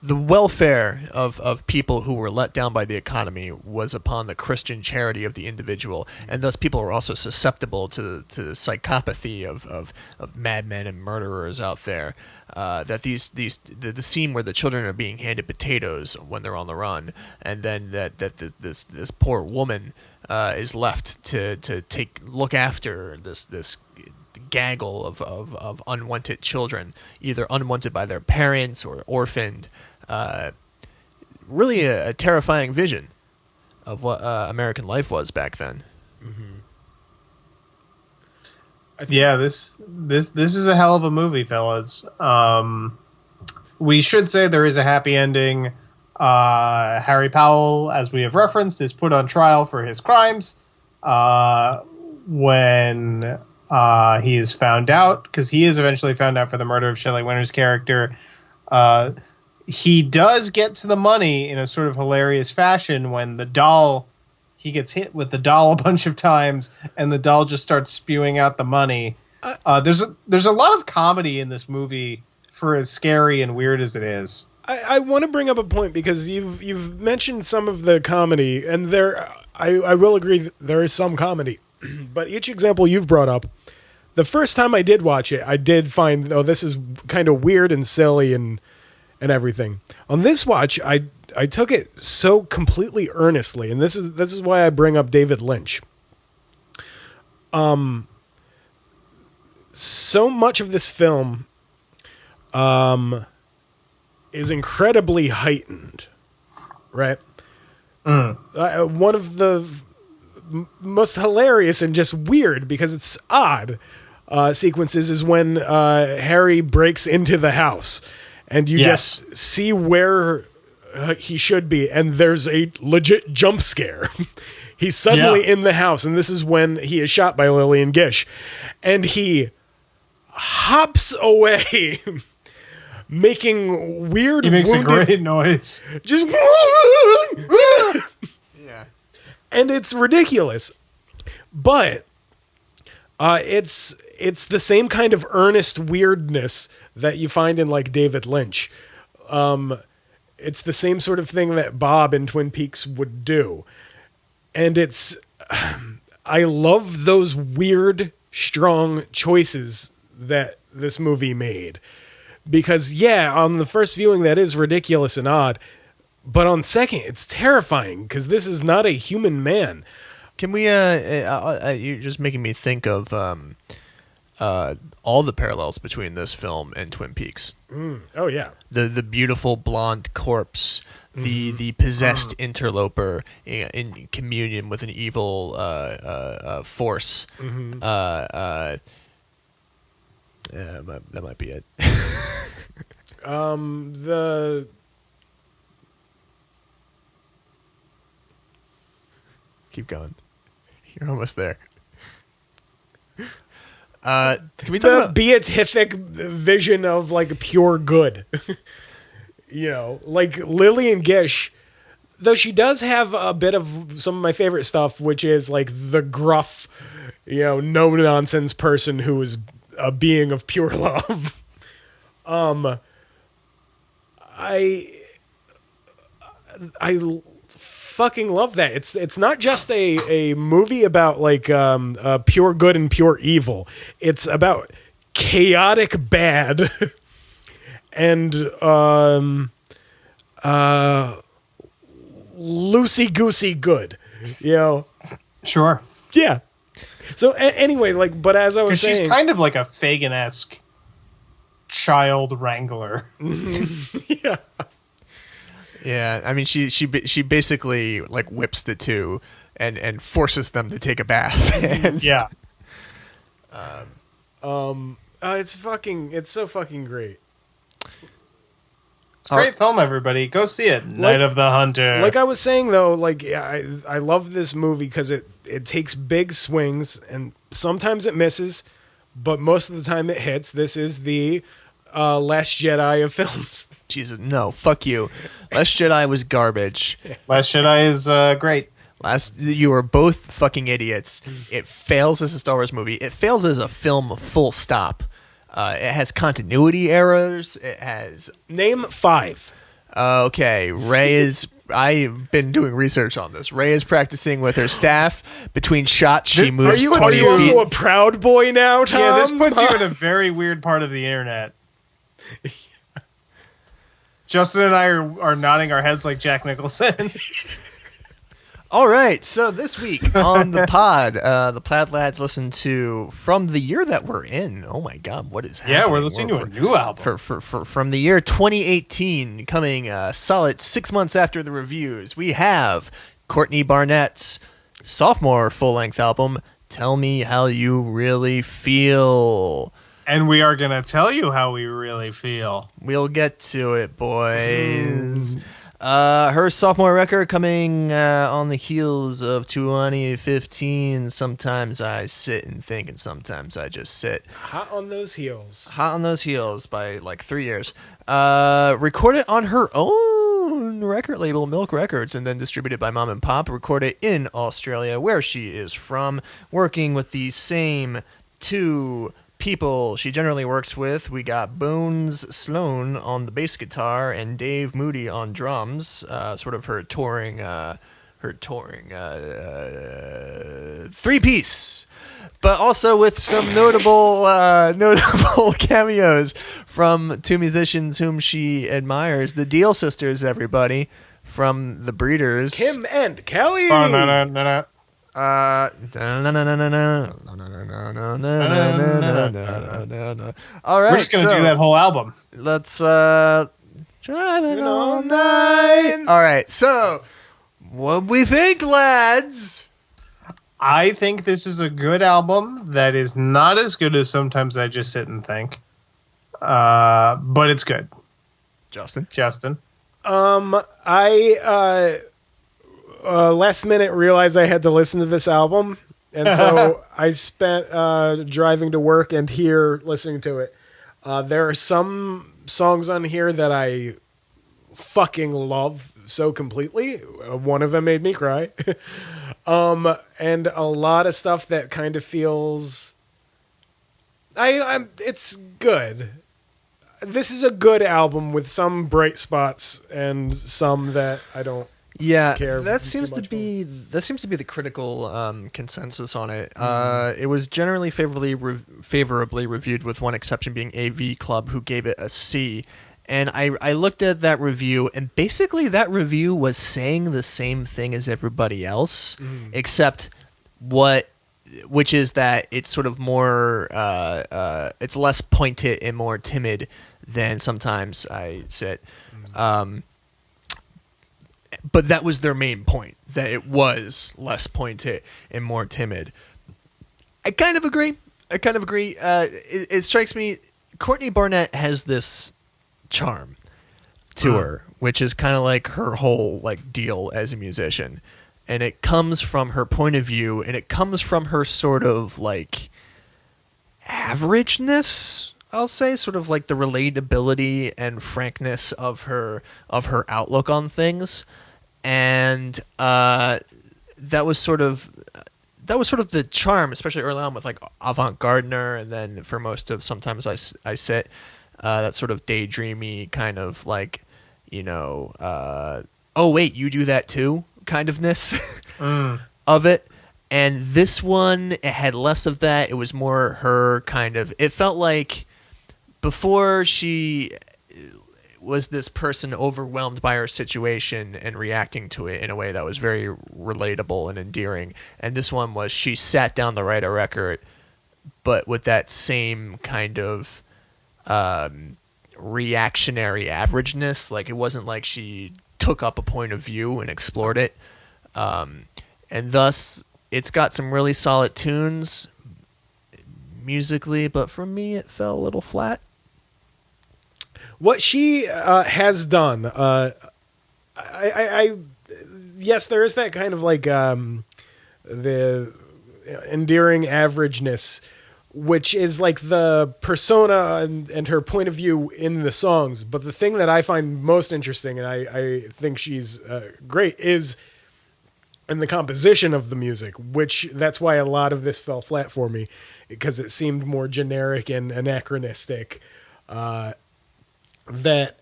the welfare of people who were let down by the economy was upon the Christian charity of the individual, and thus people are also susceptible to the psychopathy of madmen and murderers out there. That the scene where the children are being handed potatoes when they're on the run, and then this poor woman is left to look after this gaggle of unwanted children, either unwanted by their parents or orphaned. Really a terrifying vision of what American life was back then. Yeah, this is a hell of a movie, fellas. We should say there is a happy ending. Harry Powell, as we have referenced, is put on trial for his crimes when he is found out, because he is eventually found out for the murder of Shelley Winter's character. He does get to the money in a sort of hilarious fashion when the doll, he gets hit with the doll a bunch of times, and the doll just starts spewing out the money. There's a lot of comedy in this movie for as scary and weird as it is. I want to bring up a point because you've mentioned some of the comedy, and I will agree that there is some comedy, but each example you've brought up, the first time I did watch it, I did find, this is kind of weird and silly and everything. On this watch, I took it so completely earnestly, and this is why I bring up David Lynch. So much of this film is incredibly heightened, right? One of the most hilarious and just weird, because it's odd, sequences is when Harry breaks into the house, and you just see where he should be, and there's a legit jump scare. He's suddenly in the house, and this is when he is shot by Lillian Gish, and he hops away, making weird. He makes a great noise. Just Yeah, and it's ridiculous, but it's the same kind of earnest weirdness that you find in like David Lynch. It's the same sort of thing that Bob in Twin Peaks would do. And I love those weird, strong choices that this movie made. Because, on the first viewing, that is ridiculous and odd. But on second, it's terrifying because this is not a human man. Can we? You're just making me think of all the parallels between this film and Twin Peaks. Oh yeah. The beautiful blonde corpse, the possessed interloper in communion with an evil force. That might be it. Keep going. You're almost there. Can we talk The about beatific vision of like pure good. Like Lillian Gish, though she does have a bit of some of my favorite stuff, which is like the gruff, no nonsense person who is a being of pure love. I fucking love that. It's not just a movie about like pure good and pure evil. It's about chaotic bad and loosey goosey good. Sure. Yeah. So anyway, like, but as I was saying, she's kind of like a Fagin-esque child wrangler. yeah. Yeah, I mean, she basically like whips the two and forces them to take a bath. And, yeah. It's so fucking great. It's a great film, everybody. Go see it. Night of the Hunter. Like I was saying though, like I love this movie because it takes big swings and sometimes it misses, but most of the time it hits. This is the Last Jedi of films. Jesus, no, fuck you. Last Jedi was garbage. Last Jedi is great. You are both fucking idiots. It fails as a Star Wars movie. It fails as a film, full stop. It has continuity errors. It has... Name 5. Okay, Rey is... I've been doing research on this. Rey is practicing with her staff. Between shots, she moves Are you 20 feet. also a Proud Boy now, Tom? Yeah, this puts you in a very weird part of the internet. Justin and I are nodding our heads like Jack Nicholson. All right, so this week on the pod, the Plaid Lads listen to From the Year That We're In. Oh my God, what is happening? Yeah, we're listening to a new album. From the year 2018, coming solid 6 months after the reviews, we have Courtney Barnett's sophomore full-length album, Tell Me How You Really Feel. And we are going to tell you how we really feel. We'll get to it, boys. Her sophomore record coming on the heels of 2015. Sometimes I sit and think, and sometimes I just sit. Hot on those heels. Hot on those heels by like 3 years. Recorded on her own record label, Milk Records, and then distributed by Mom and Pop. Recorded in Australia, where she is from, working with the same two people she generally works with. We got Bones Sloan on the bass guitar and Dave Moody on drums, sort of her touring three-piece, but also with some notable cameos from two musicians whom she admires, the Deal Sisters, everybody, from The Breeders. Kim and Kelly. All right, we're just gonna do that whole album. Let's driving all night. All right, so what we think, lads? I think this is a good album that is not as good as Sometimes I Just Sit and Think, but it's good. Justin. I last minute realized I had to listen to this album, and so I spent driving to work and here listening to it. There are some songs on here that I fucking love so completely. One of them made me cry. And a lot of stuff that kind of feels it's good. This is a good album with some bright spots and some that I don't care. That seems to be the critical consensus on it. It was generally favorably reviewed, with one exception being AV Club, who gave it a C. And I looked at that review, and basically that review was saying the same thing as everybody else, except which is that it's sort of more, it's less pointed and more timid than sometimes I said. But that was their main point, that it was less pointed and more timid. I kind of agree. It strikes me, Courtney Barnett has this charm to her, which is kind of like her whole like deal as a musician. And it comes from her point of view, and it comes from her sort of like averageness, I'll say, sort of like the relatability and frankness of her outlook on things. And that was sort of the charm, especially early on with like Avant-Gardener, and then for most of Sometimes I Sit, that sort of daydreamy kind of like, oh wait, you do that too kind ofness of it. And this one, it had less of that. It was more her kind of, it felt like before she was this person overwhelmed by her situation and reacting to it in a way that was very relatable and endearing. And this one was she sat down to write a record, but with that same kind of reactionary averageness. Like, it wasn't like she took up a point of view and explored it. And thus, it's got some really solid tunes musically, but for me, it fell a little flat. What she has done, yes, there is that kind of like the endearing averageness, which is like the persona and her point of view in the songs. But the thing that I find most interesting, and I think she's great, is in the composition of the music, which that's why a lot of this fell flat for me, because it seemed more generic and anachronistic. That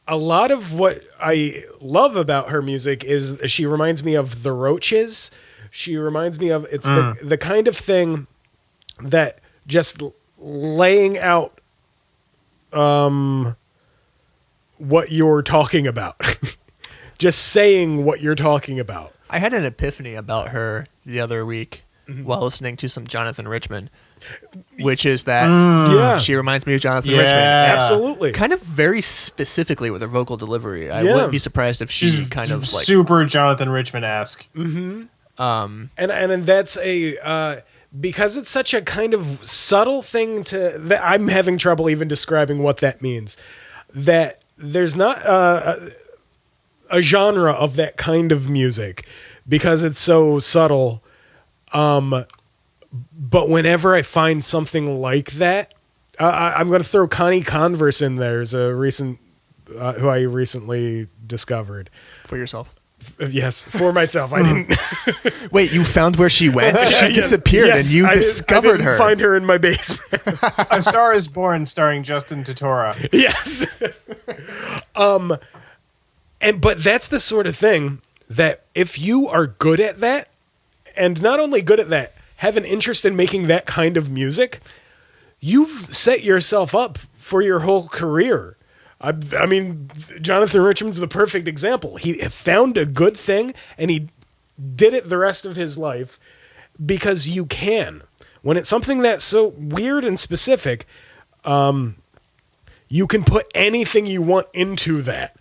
a lot of what I love about her music is she reminds me of the Roaches. She reminds me of, it's the kind of thing that just laying out what you're talking about. Just saying what you're talking about. I had an epiphany about her the other week while listening to some Jonathan Richman, which is that she reminds me of Jonathan Richman. Absolutely. Kind of very specifically with her vocal delivery. I wouldn't be surprised if she's kind of like super Jonathan Richman-esque. And that's a because it's such a kind of subtle thing that I'm having trouble even describing what that means. That there's not a genre of that kind of music because it's so subtle. But whenever I find something like that, I'm going to throw Connie Converse in there as a recent, who I recently discovered. For yourself? Yes, for myself. I didn't. Wait, you found where she went? She disappeared and you discovered her. I didn't find her in my basement. A Star is Born starring Justin Tortora. Yes. But that's the sort of thing that if you are good at that, and not only good at that, have an interest in making that kind of music, you've set yourself up for your whole career. I mean, Jonathan Richman's the perfect example. He found a good thing, and he did it the rest of his life because you can. When it's something that's so weird and specific, you can put anything you want into that.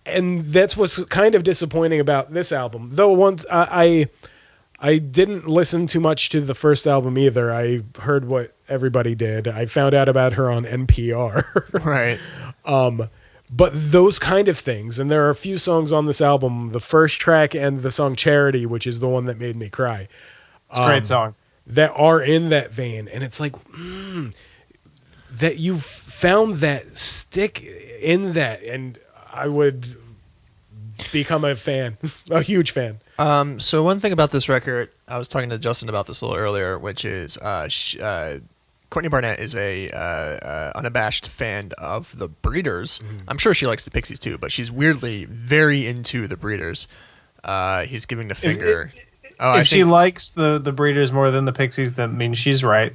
And that's what's kind of disappointing about this album. Though once I didn't listen too much to the first album either. I heard what everybody did. I found out about her on NPR. Right. But those kind of things, and there are a few songs on this album, the first track and the song Charity, which is the one that made me cry. It's a great song. That are in that vein. And it's like, that you've found that stick in that. And I would become a fan, a huge fan. So one thing about this record, I was talking to Justin about this a little earlier, which is Courtney Barnett is a unabashed fan of the Breeders. I'm sure she likes the Pixies too, but she's weirdly very into the Breeders. He's giving the finger. If she likes the Breeders more than the Pixies, that means she's right.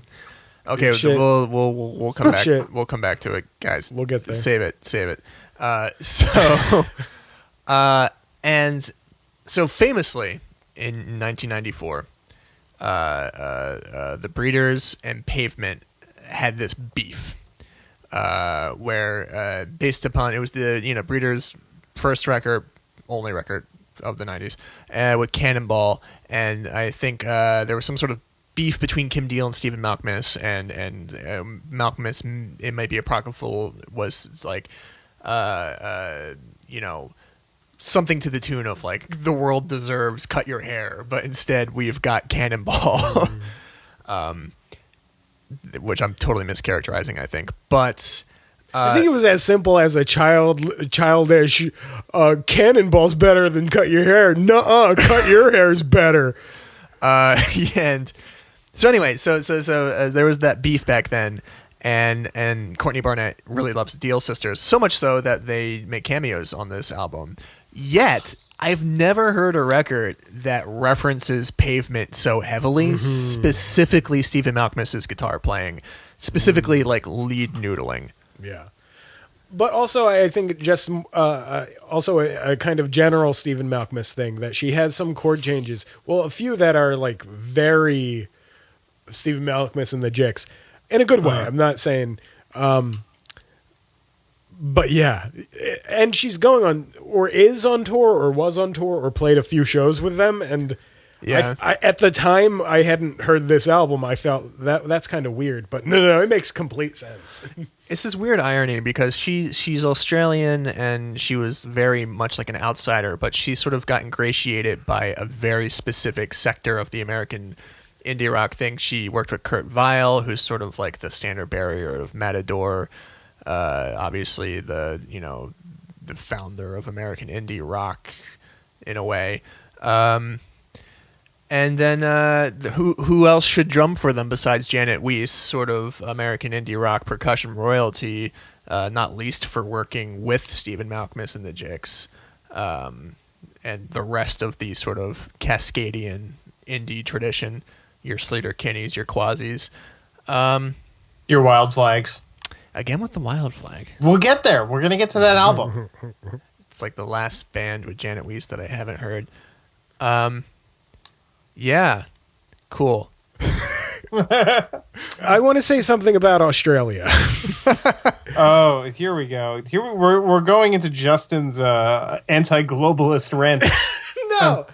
Okay, Shit. we'll come back. Shit. We'll come back to it, guys. We'll get there. Save it. And so famously in 1994, the Breeders and Pavement had this beef, where based upon it was the Breeders' first record, only record of the 90s, with Cannonball, and I think there was some sort of beef between Kim Deal and Stephen Malkmus, and Malkmus, it might be apocryphal, was like something to the tune of like, the world deserves cut your hair, but instead we've got Cannonball. Which I'm totally mischaracterizing, I think, but I think it was as simple as a childish Cannonball's better than cut your hair. Nuh-uh, cut your hair's better. And so anyway, so there was that beef back then, and Courtney Barnett really loves the Deal Sisters, so much so that they make cameos on this album. Yet I've never heard a record that references Pavement so heavily, specifically Stephen Malkmus's guitar playing, specifically like lead noodling. Yeah. But also, I think just also a kind of general Stephen Malkmus thing, that she has some chord changes. Well, a few that are like very Stephen Malkmus and the Jicks, in a good way. I'm not saying, but yeah. And she's going on, or is on tour, or was on tour, or played a few shows with them. And Yeah. I at the time, I hadn't heard this album. I felt that's kind of weird, but no, it makes complete sense. It's this weird irony because she's Australian and she was very much like an outsider, but she sort of got ingratiated by a very specific sector of the American indie rock thing. She worked with Kurt Weill, who's sort of like the standard bearer of Matador, obviously the founder of American indie rock in a way. And then who else should drum for them besides Janet Weiss, sort of American indie rock percussion royalty, not least for working with Stephen Malkmus and the Jicks, and the rest of the sort of Cascadian indie tradition, your Slater Kinneys, your Quasis. Your Wild Flags. Again with the Wild Flag. We'll get there. We're going to get to that album. It's like the last band with Janet Weiss that I haven't heard. Yeah, cool. I want to say something about Australia. Oh, here we go. Here we're going into Justin's anti-globalist rant. No,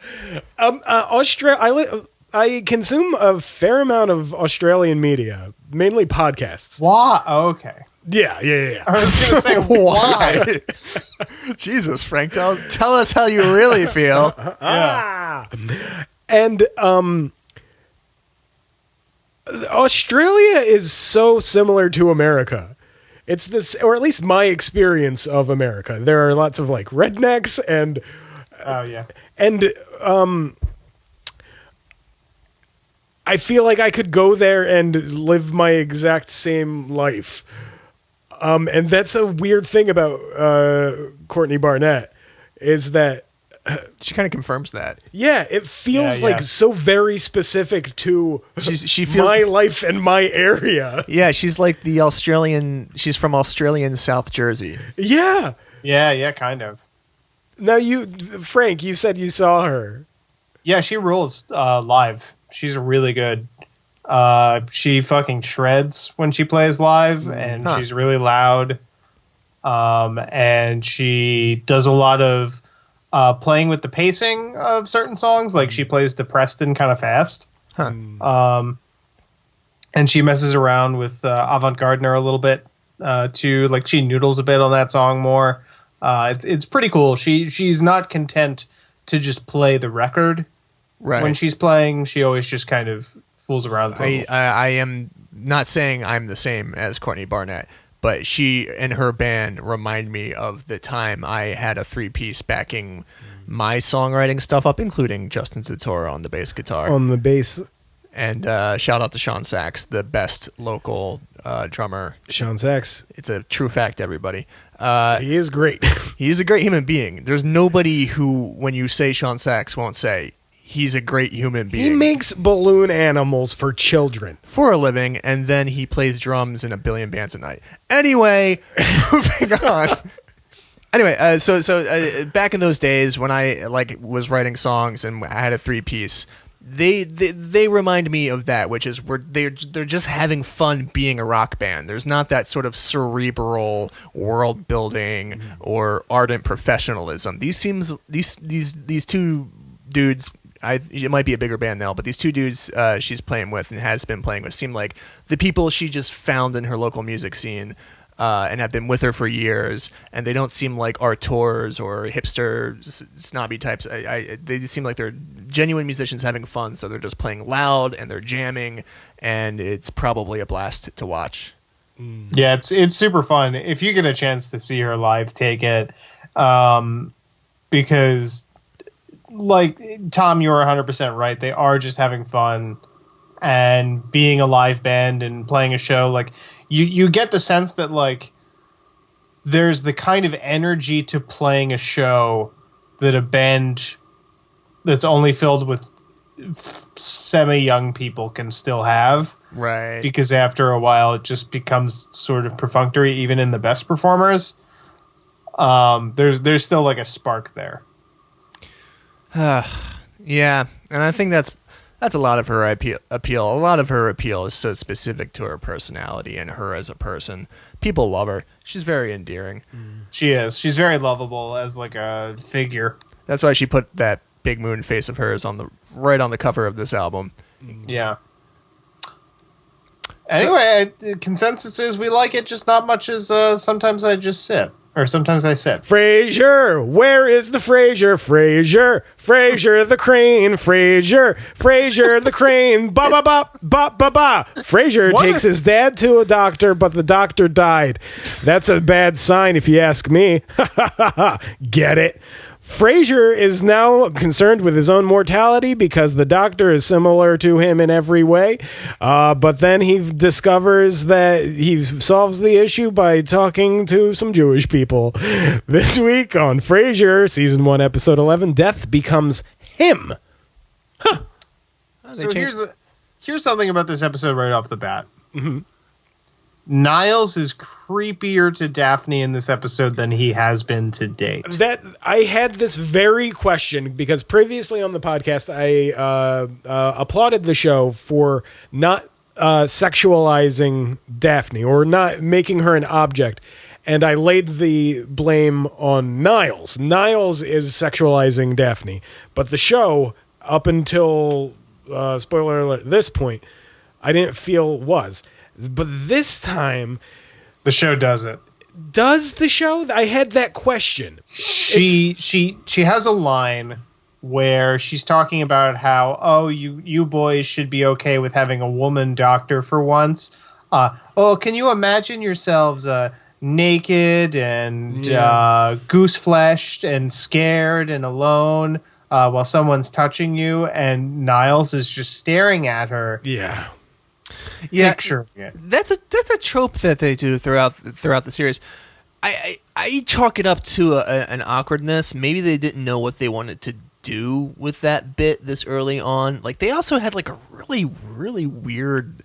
I consume a fair amount of Australian media, mainly podcasts. Why? Oh, okay. Yeah. I was going to say why. Jesus, Frank, tell us how you really feel. Yeah. And Australia is so similar to America. It's this, or at least my experience of America. There are lots of like rednecks and Oh yeah. And I feel like I could go there and live my exact same life. And that's a weird thing about Courtney Barnett, is that She kind of confirms that. yeah, it feels Yeah, like yeah. so very specific to She feels my life and my area. Yeah, she's like the Australian. She's from Australian South Jersey. Yeah. Yeah, kind of. Now Frank, you said you saw her. Yeah, she rules live. She's really good. She fucking shreds when she plays live, and she's really loud. And she does a lot of playing with the pacing of certain songs. Like she plays depressed and kind of fast. And she messes around with avant-garde a little bit too. Like she noodles a bit on that song more. It's pretty cool. She's not content to just play the record. Right. When she's playing, she always just kind of fools around. I am not saying I'm the same as Courtney Barnett, but she and her band remind me of the time I had a 3-piece backing my songwriting stuff up, including Justin Totoro on the bass guitar. On the bass. And shout out to Sean Sachs, the best local drummer. Sean Sachs. It's a true fact, everybody. He is great. He's a great human being. There's nobody who, when you say Sean Sachs, won't say, he's a great human being. He makes balloon animals for children. For a living, and then he plays drums in a billion bands a night. Anyway, moving on. Anyway, so back in those days when I was writing songs and I had a 3-piece, they remind me of that, which is they're just having fun being a rock band. There's not that sort of cerebral world building or ardent professionalism. These two dudes. It might be a bigger band now, but these two dudes she's playing with and has been playing with seem like the people she just found in her local music scene and have been with her for years. And they don't seem like auteurs or hipster snobby types. They seem like they're genuine musicians having fun, so they're just playing loud and they're jamming, and it's probably a blast to watch. Yeah, it's super fun. If you get a chance to see her live, take it. Because... like Tom, you're 100% right. They are just having fun, and being a live band and playing a show. Like you get the sense that like there's the kind of energy to playing a show that a band that's only filled with semi-young people can still have. Right. Because after a while, it just becomes sort of perfunctory, even in the best performers. There's still like a spark there. Yeah, and I think that's a lot of her appeal. A lot of her appeal is so specific to her personality and her as a person. People love her. She's very endearing. She is. She's very lovable as like a figure. That's why she put that big moon face of hers right on the cover of this album. Yeah. Anyway, consensus is we like it, just not much as sometimes I just sit. Or sometimes I sit. Frasier, where is the Frasier? Frasier the crane. Frasier the crane. Ba ba ba ba ba ba. Frasier takes his dad to a doctor, but the doctor died. That's a bad sign, if you ask me. Get it? Frasier is now concerned with his own mortality because the doctor is similar to him in every way. But then he discovers that he solves the issue by talking to some Jewish people. This week on Frasier, Season 1, Episode 11, Death Becomes Him. Huh. So here's something about this episode right off the bat. Mm-hmm. Niles is creepier to Daphne in this episode than he has been to date. That I had this very question because previously on the podcast I applauded the show for not sexualizing Daphne or not making her an object, and I laid the blame on Niles. Niles is sexualizing Daphne, but the show up until spoiler alert, this point, I didn't feel was. But this time... the show does it. Does the show? I had that question. She has a line where she's talking about how, you boys should be okay with having a woman doctor for once. Can you imagine yourselves naked and goose-fleshed and scared and alone while someone's touching you? And Niles is just staring at her. Yeah. Yeah, picture. That's a trope that they do throughout the series. I chalk it up to an awkwardness. Maybe they didn't know what they wanted to do with that bit this early on. Like they also had like a really, really weird.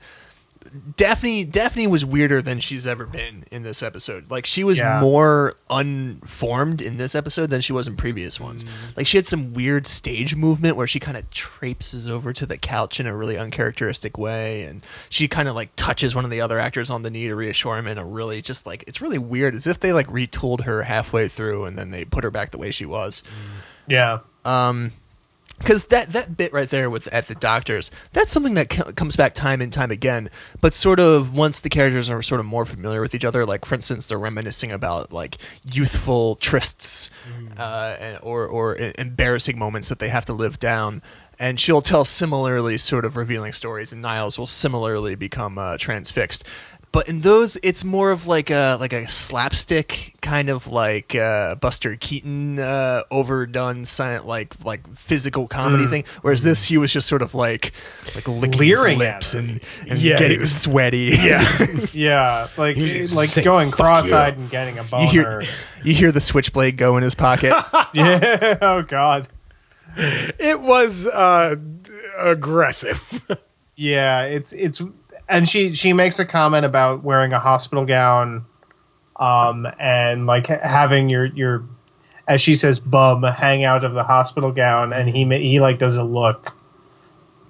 Daphne was weirder than she's ever been in this episode. Like she was more unformed in this episode than she was in previous ones. Like she had some weird stage movement where she kind of traipses over to the couch in a really uncharacteristic way, and she kind of like touches one of the other actors on the knee to reassure him in a really just like it's really weird, as if they like retooled her halfway through and then they put her back the way she was. Yeah. Because that bit right there at the doctors, that's something that comes back time and time again. But sort of once the characters are sort of more familiar with each other, like for instance, they're reminiscing about like youthful trysts or embarrassing moments that they have to live down. And she'll tell similarly sort of revealing stories, and Niles will similarly become transfixed. But in those, it's more of like a slapstick kind of like Buster Keaton overdone like physical comedy thing. Whereas this, he was just sort of like licking leering his lips and getting was sweaty. Yeah, like going cross-eyed and getting a boner. You hear the switchblade go in his pocket. Yeah. Oh God. It was aggressive. Yeah, it's and she makes a comment about wearing a hospital gown, and like having your as she says bum hang out of the hospital gown, and he like does a look,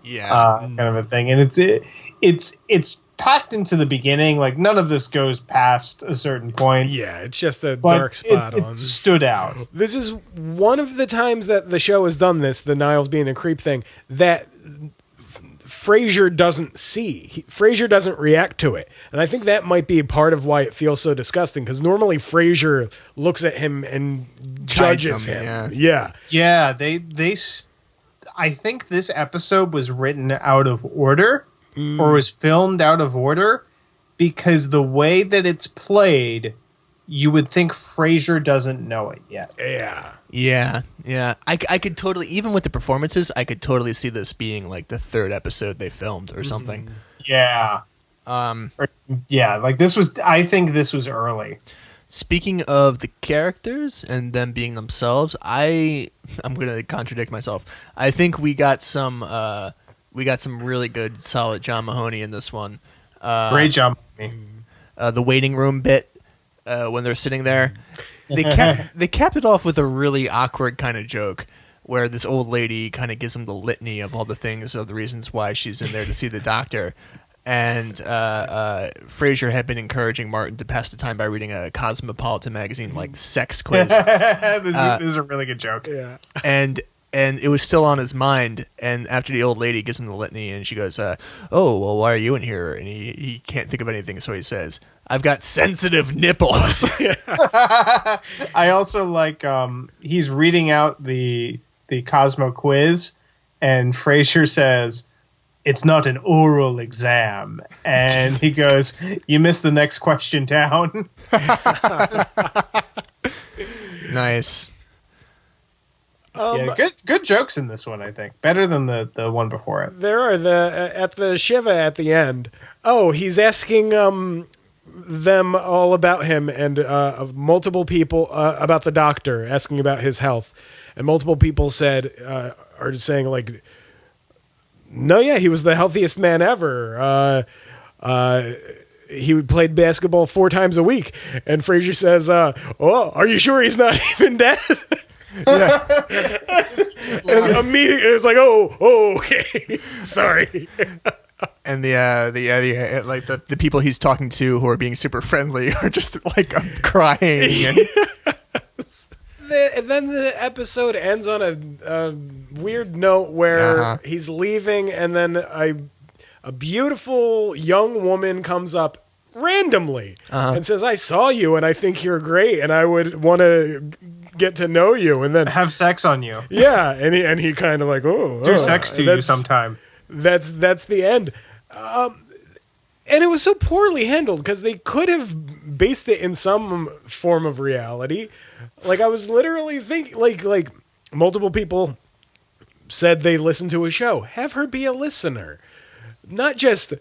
kind of a thing, and it's packed into the beginning. Like none of this goes past a certain point. Yeah, it's just a But dark spot it on. stood out. This is one of the times that the show has done this, the Niles being a creep thing, that Frasier doesn't see. Frasier doesn't react to it. And I think that might be part of why it feels so disgusting, because normally Frasier looks at him and judges him. Yeah. Yeah, I think this episode was written out of order or was filmed out of order, because the way that it's played, you would think Frasier doesn't know it yet. Yeah. Yeah. I could totally, even with the performances, I could totally see this being like the third episode they filmed or something. Yeah. Like this was, I think this was early. Speaking of the characters and them being themselves, I'm going to contradict myself. I think we got some really good, solid John Mahoney in this one. Great job. The waiting room bit, when they're sitting there, they capped it off with a really awkward kind of joke where this old lady kind of gives them the litany of all the things, of the reasons why she's in there to see the doctor. And Frasier had been encouraging Martin to pass the time by reading a Cosmopolitan magazine like sex quiz. This is a really good joke. Yeah. And it was still on his mind. And after the old lady gives him the litany, and she goes, "Oh, well, why are you in here?" And he can't think of anything, so he says, "I've got sensitive nipples." I also like he's reading out the Cosmo quiz, and Frasier says, "It's not an oral exam," and he goes, "You missed the next question down." Nice. Yeah, good jokes in this one, I think. Better than the one before it. There are at the Shiva at the end. Oh, he's asking them all about him, and multiple people about the doctor, asking about his health, and multiple people are saying like, "No, yeah, he was the healthiest man ever. He played basketball 4 times a week." And Frasier says, "Oh, are you sure he's not even dead?" Yeah. And immediately it was like, oh, okay, sorry. And the people he's talking to who are being super friendly are just like crying. And then the episode ends on a weird note where he's leaving, and then a beautiful young woman comes up randomly and says, "I saw you, and I think you're great, and I would want to get to know you," and then have sex on you. Yeah, and he kind of like, do sex to you sometime. That's the end. And it was so poorly handled, because they could have based it in some form of reality. Like I was literally thinking, like multiple people said they listened to a show. Have her be a listener, not just,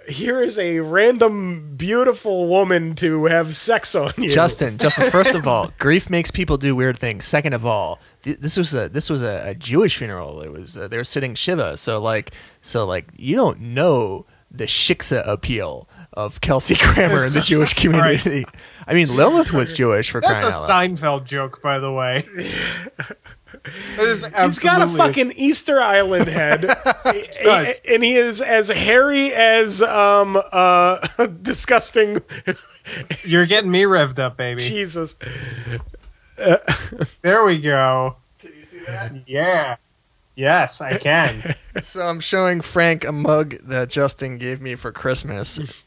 here is a random beautiful woman to have sex on you. Justin, first of all, grief makes people do weird things. Second of all, this was a Jewish funeral. It was they were sitting Shiva, so you don't know the shiksa appeal of Kelsey Grammer in the Jewish community. Right. I mean, Lilith was Jewish, for crying out loud. That's a Seinfeld joke, by the way. He's got a fucking Easter Island head, and he is as hairy as disgusting. You're getting me revved up, baby. Jesus. There we go. Can you see that? Yeah. Yes, I can. So I'm showing Frank a mug that Justin gave me for Christmas.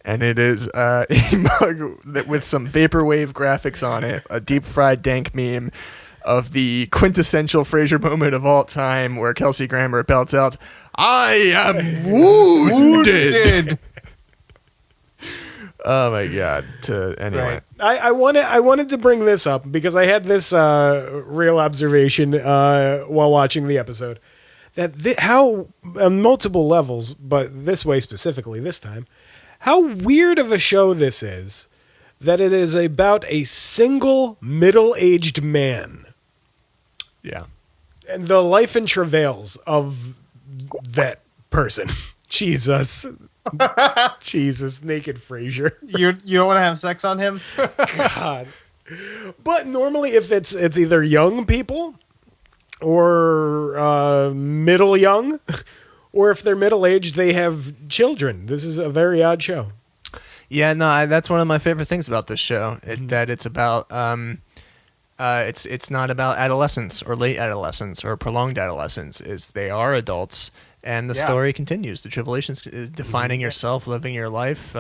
And it is a mug with some vaporwave graphics on it, a deep fried dank meme of the quintessential Frasier moment of all time, where Kelsey Grammer belts out, "I am wounded." Oh my god! Anyway, right. I wanted to bring this up because I had this real observation while watching the episode, that how on multiple levels, but this way specifically this time, how weird of a show this is, that it is about a single middle-aged man. Yeah. And the life and travails of that person. Jesus. Jesus, naked Frasier. You don't want to have sex on him? God. But normally if it's either young people or middle young, or if they're middle-aged, they have children. This is a very odd show. Yeah, no, that's one of my favorite things about this show. That it's about it's not about adolescence or late adolescence or prolonged adolescence. They are adults, and the story continues. The tribulations, defining yourself, living your life,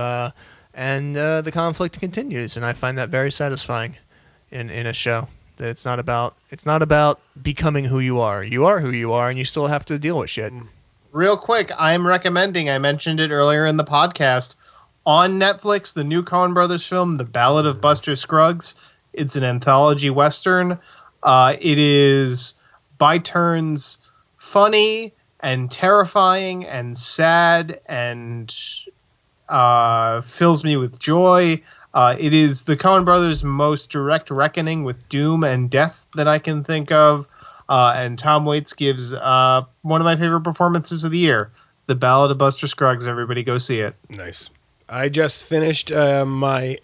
and the conflict continues. And I find that very satisfying in a show. That it's not about becoming who you are. You are who you are, and you still have to deal with shit. Real quick, I'm recommending, I mentioned it earlier in the podcast, on Netflix, the new Coen Brothers film, The Ballad of Buster Scruggs. It's an anthology Western. It is, by turns, funny and terrifying and sad and fills me with joy. It is the Coen Brothers' most direct reckoning with doom and death that I can think of. And Tom Waits gives one of my favorite performances of the year. The Ballad of Buster Scruggs. Everybody go see it. Nice. I just finished my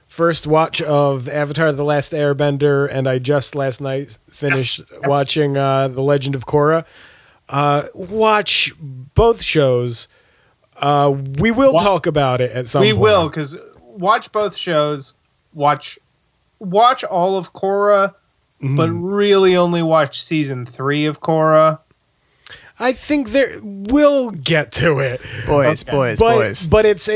first watch of Avatar: The Last Airbender, and I just last night finished watching The Legend of Korra. Watch both shows. We will talk about it at some point. We will, because watch both shows. Watch all of Korra, but really only watch season 3 of Korra. I think we'll get to it. Boys. But it's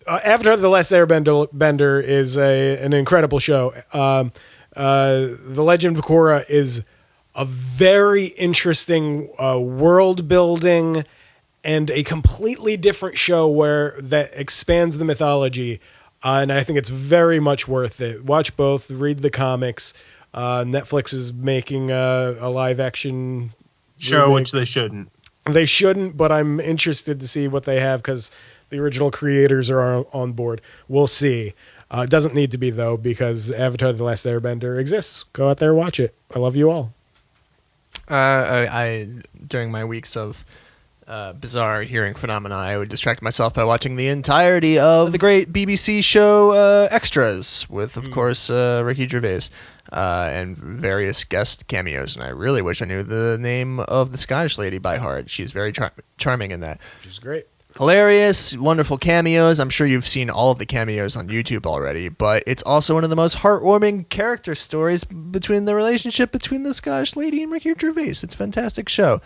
Avatar: The Last Airbender is an incredible show. The Legend of Korra is a very interesting world building and a completely different show that expands the mythology. And I think it's very much worth it. Watch both. Read the comics. Netflix is making a live action show, remake. which they shouldn't. They shouldn't, but I'm interested to see what they have because the original creators are on board. We'll see. It doesn't need to be, though, because Avatar: The Last Airbender exists. Go out there and watch it. I love you all. I during my weeks of bizarre hearing phenomena, I would distract myself by watching the entirety of the great BBC show Extras with, of course, Ricky Gervais. And various guest cameos, and I really wish I knew the name of the Scottish lady by heart. She's very charming in that. Which is great. Hilarious, wonderful cameos. I'm sure you've seen all of the cameos on YouTube already, but it's also one of the most heartwarming character stories between the relationship between the Scottish lady and Ricky Gervais. It's a fantastic show.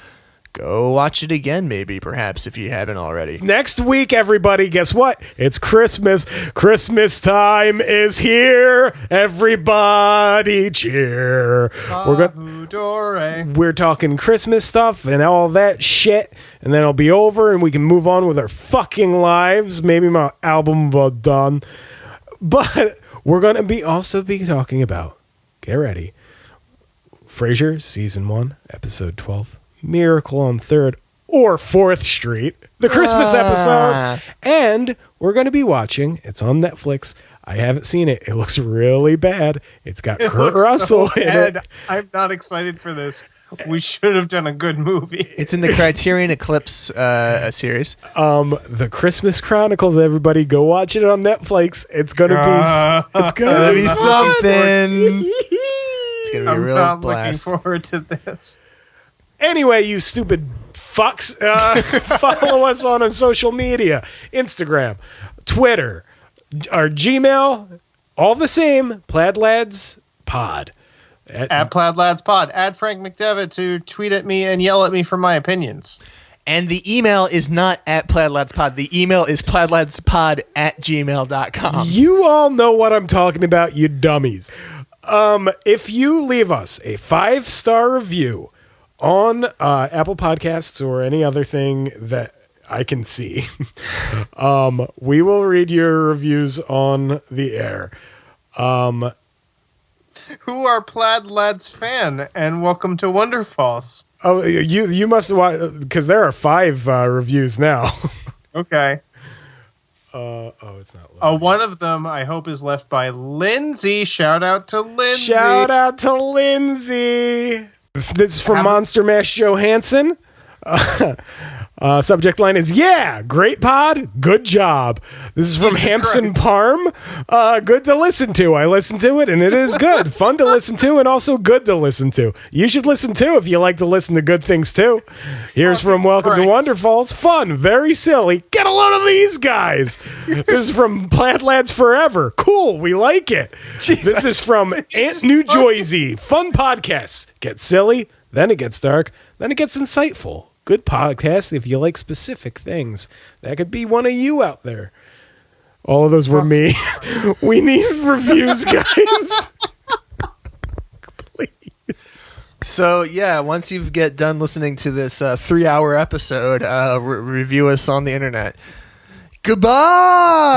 Go watch it again, maybe, perhaps, if you haven't already. Next week, everybody, guess what? It's Christmas. Christmas time is here. Everybody cheer. We're talking Christmas stuff and all that shit, and then it'll be over, and we can move on with our fucking lives. Maybe my album will be done. But we're going to be talking about, get ready, Frasier, Season 1, Episode 12. Miracle on 3rd or 4th Street, the Christmas episode. And we're going to be watching, it's on Netflix. I haven't seen it. It looks really bad. It's got Kurt Russell in it. I'm not excited for this. We should have done a good movie. It's in the Criterion Eclipse series. The Christmas Chronicles, everybody. Go watch it on Netflix. It's going to be something. It's going to be a real I'm not blast. looking forward to this. Anyway, you stupid fucks, follow us on social media, Instagram, Twitter, our Gmail, all the same, Plaid Lads Pod. At Plaid Lads Pod. Add Frank McDevitt to tweet at me and yell at me for my opinions. And the email is not at PlaidLadsPod. The email is plaidladspod@gmail.com. You all know what I'm talking about, you dummies. If you leave us a 5-star review on Apple Podcasts or any other thing that I can see, we will read your reviews on the air. Who are Plaid Lads fan? And welcome to Wonderfalls. Oh, you must watch, because there are 5 reviews now. Okay. It's not loading. One of them, I hope, is left by Lindsay. Shout out to Lindsay. Shout out to Lindsay. This is from Monster Mash Johansson. Subject line is, yeah, great pod, good job. This is from Jesus Hampson Christ. Parm. Good to listen to. I listened to it, and it is good. Fun to listen to, and also good to listen to. You should listen too if you like to listen to good things too. Here's from Welcome to Christ. Wonderfalls. Fun, very silly. Get a load of these guys. This is from Plaid Lads Forever. Cool, we like it. This is from Aunt New Joyzy. Fun podcasts. Get silly, then it gets dark, then it gets insightful. Good podcast if you like specific things. That could be one of you out there. All of those were me. We need reviews, guys. Please. So yeah, once you get done listening to this 3-hour episode, review us on the internet. Goodbye.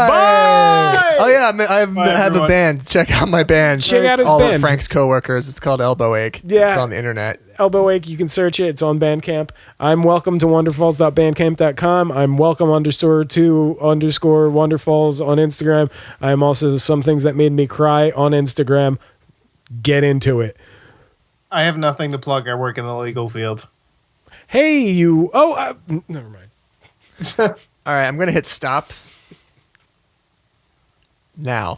Bye. Oh yeah, I have a everyone. band. Check out my band. Check out his all band. of Frank's coworkers. It's called Elbow Ache. Yeah. It's on the internet. Elbow Ache, you can search it. It's on Bandcamp. I'm welcome to wonderfalls.bandcamp.com. I'm welcome _to _wonderfalls on Instagram. I'm also some things that made me cry on Instagram. Get into it. I have nothing to plug. I work in the legal field. Hey, you. Oh, never mind. All right, I'm gonna hit stop now.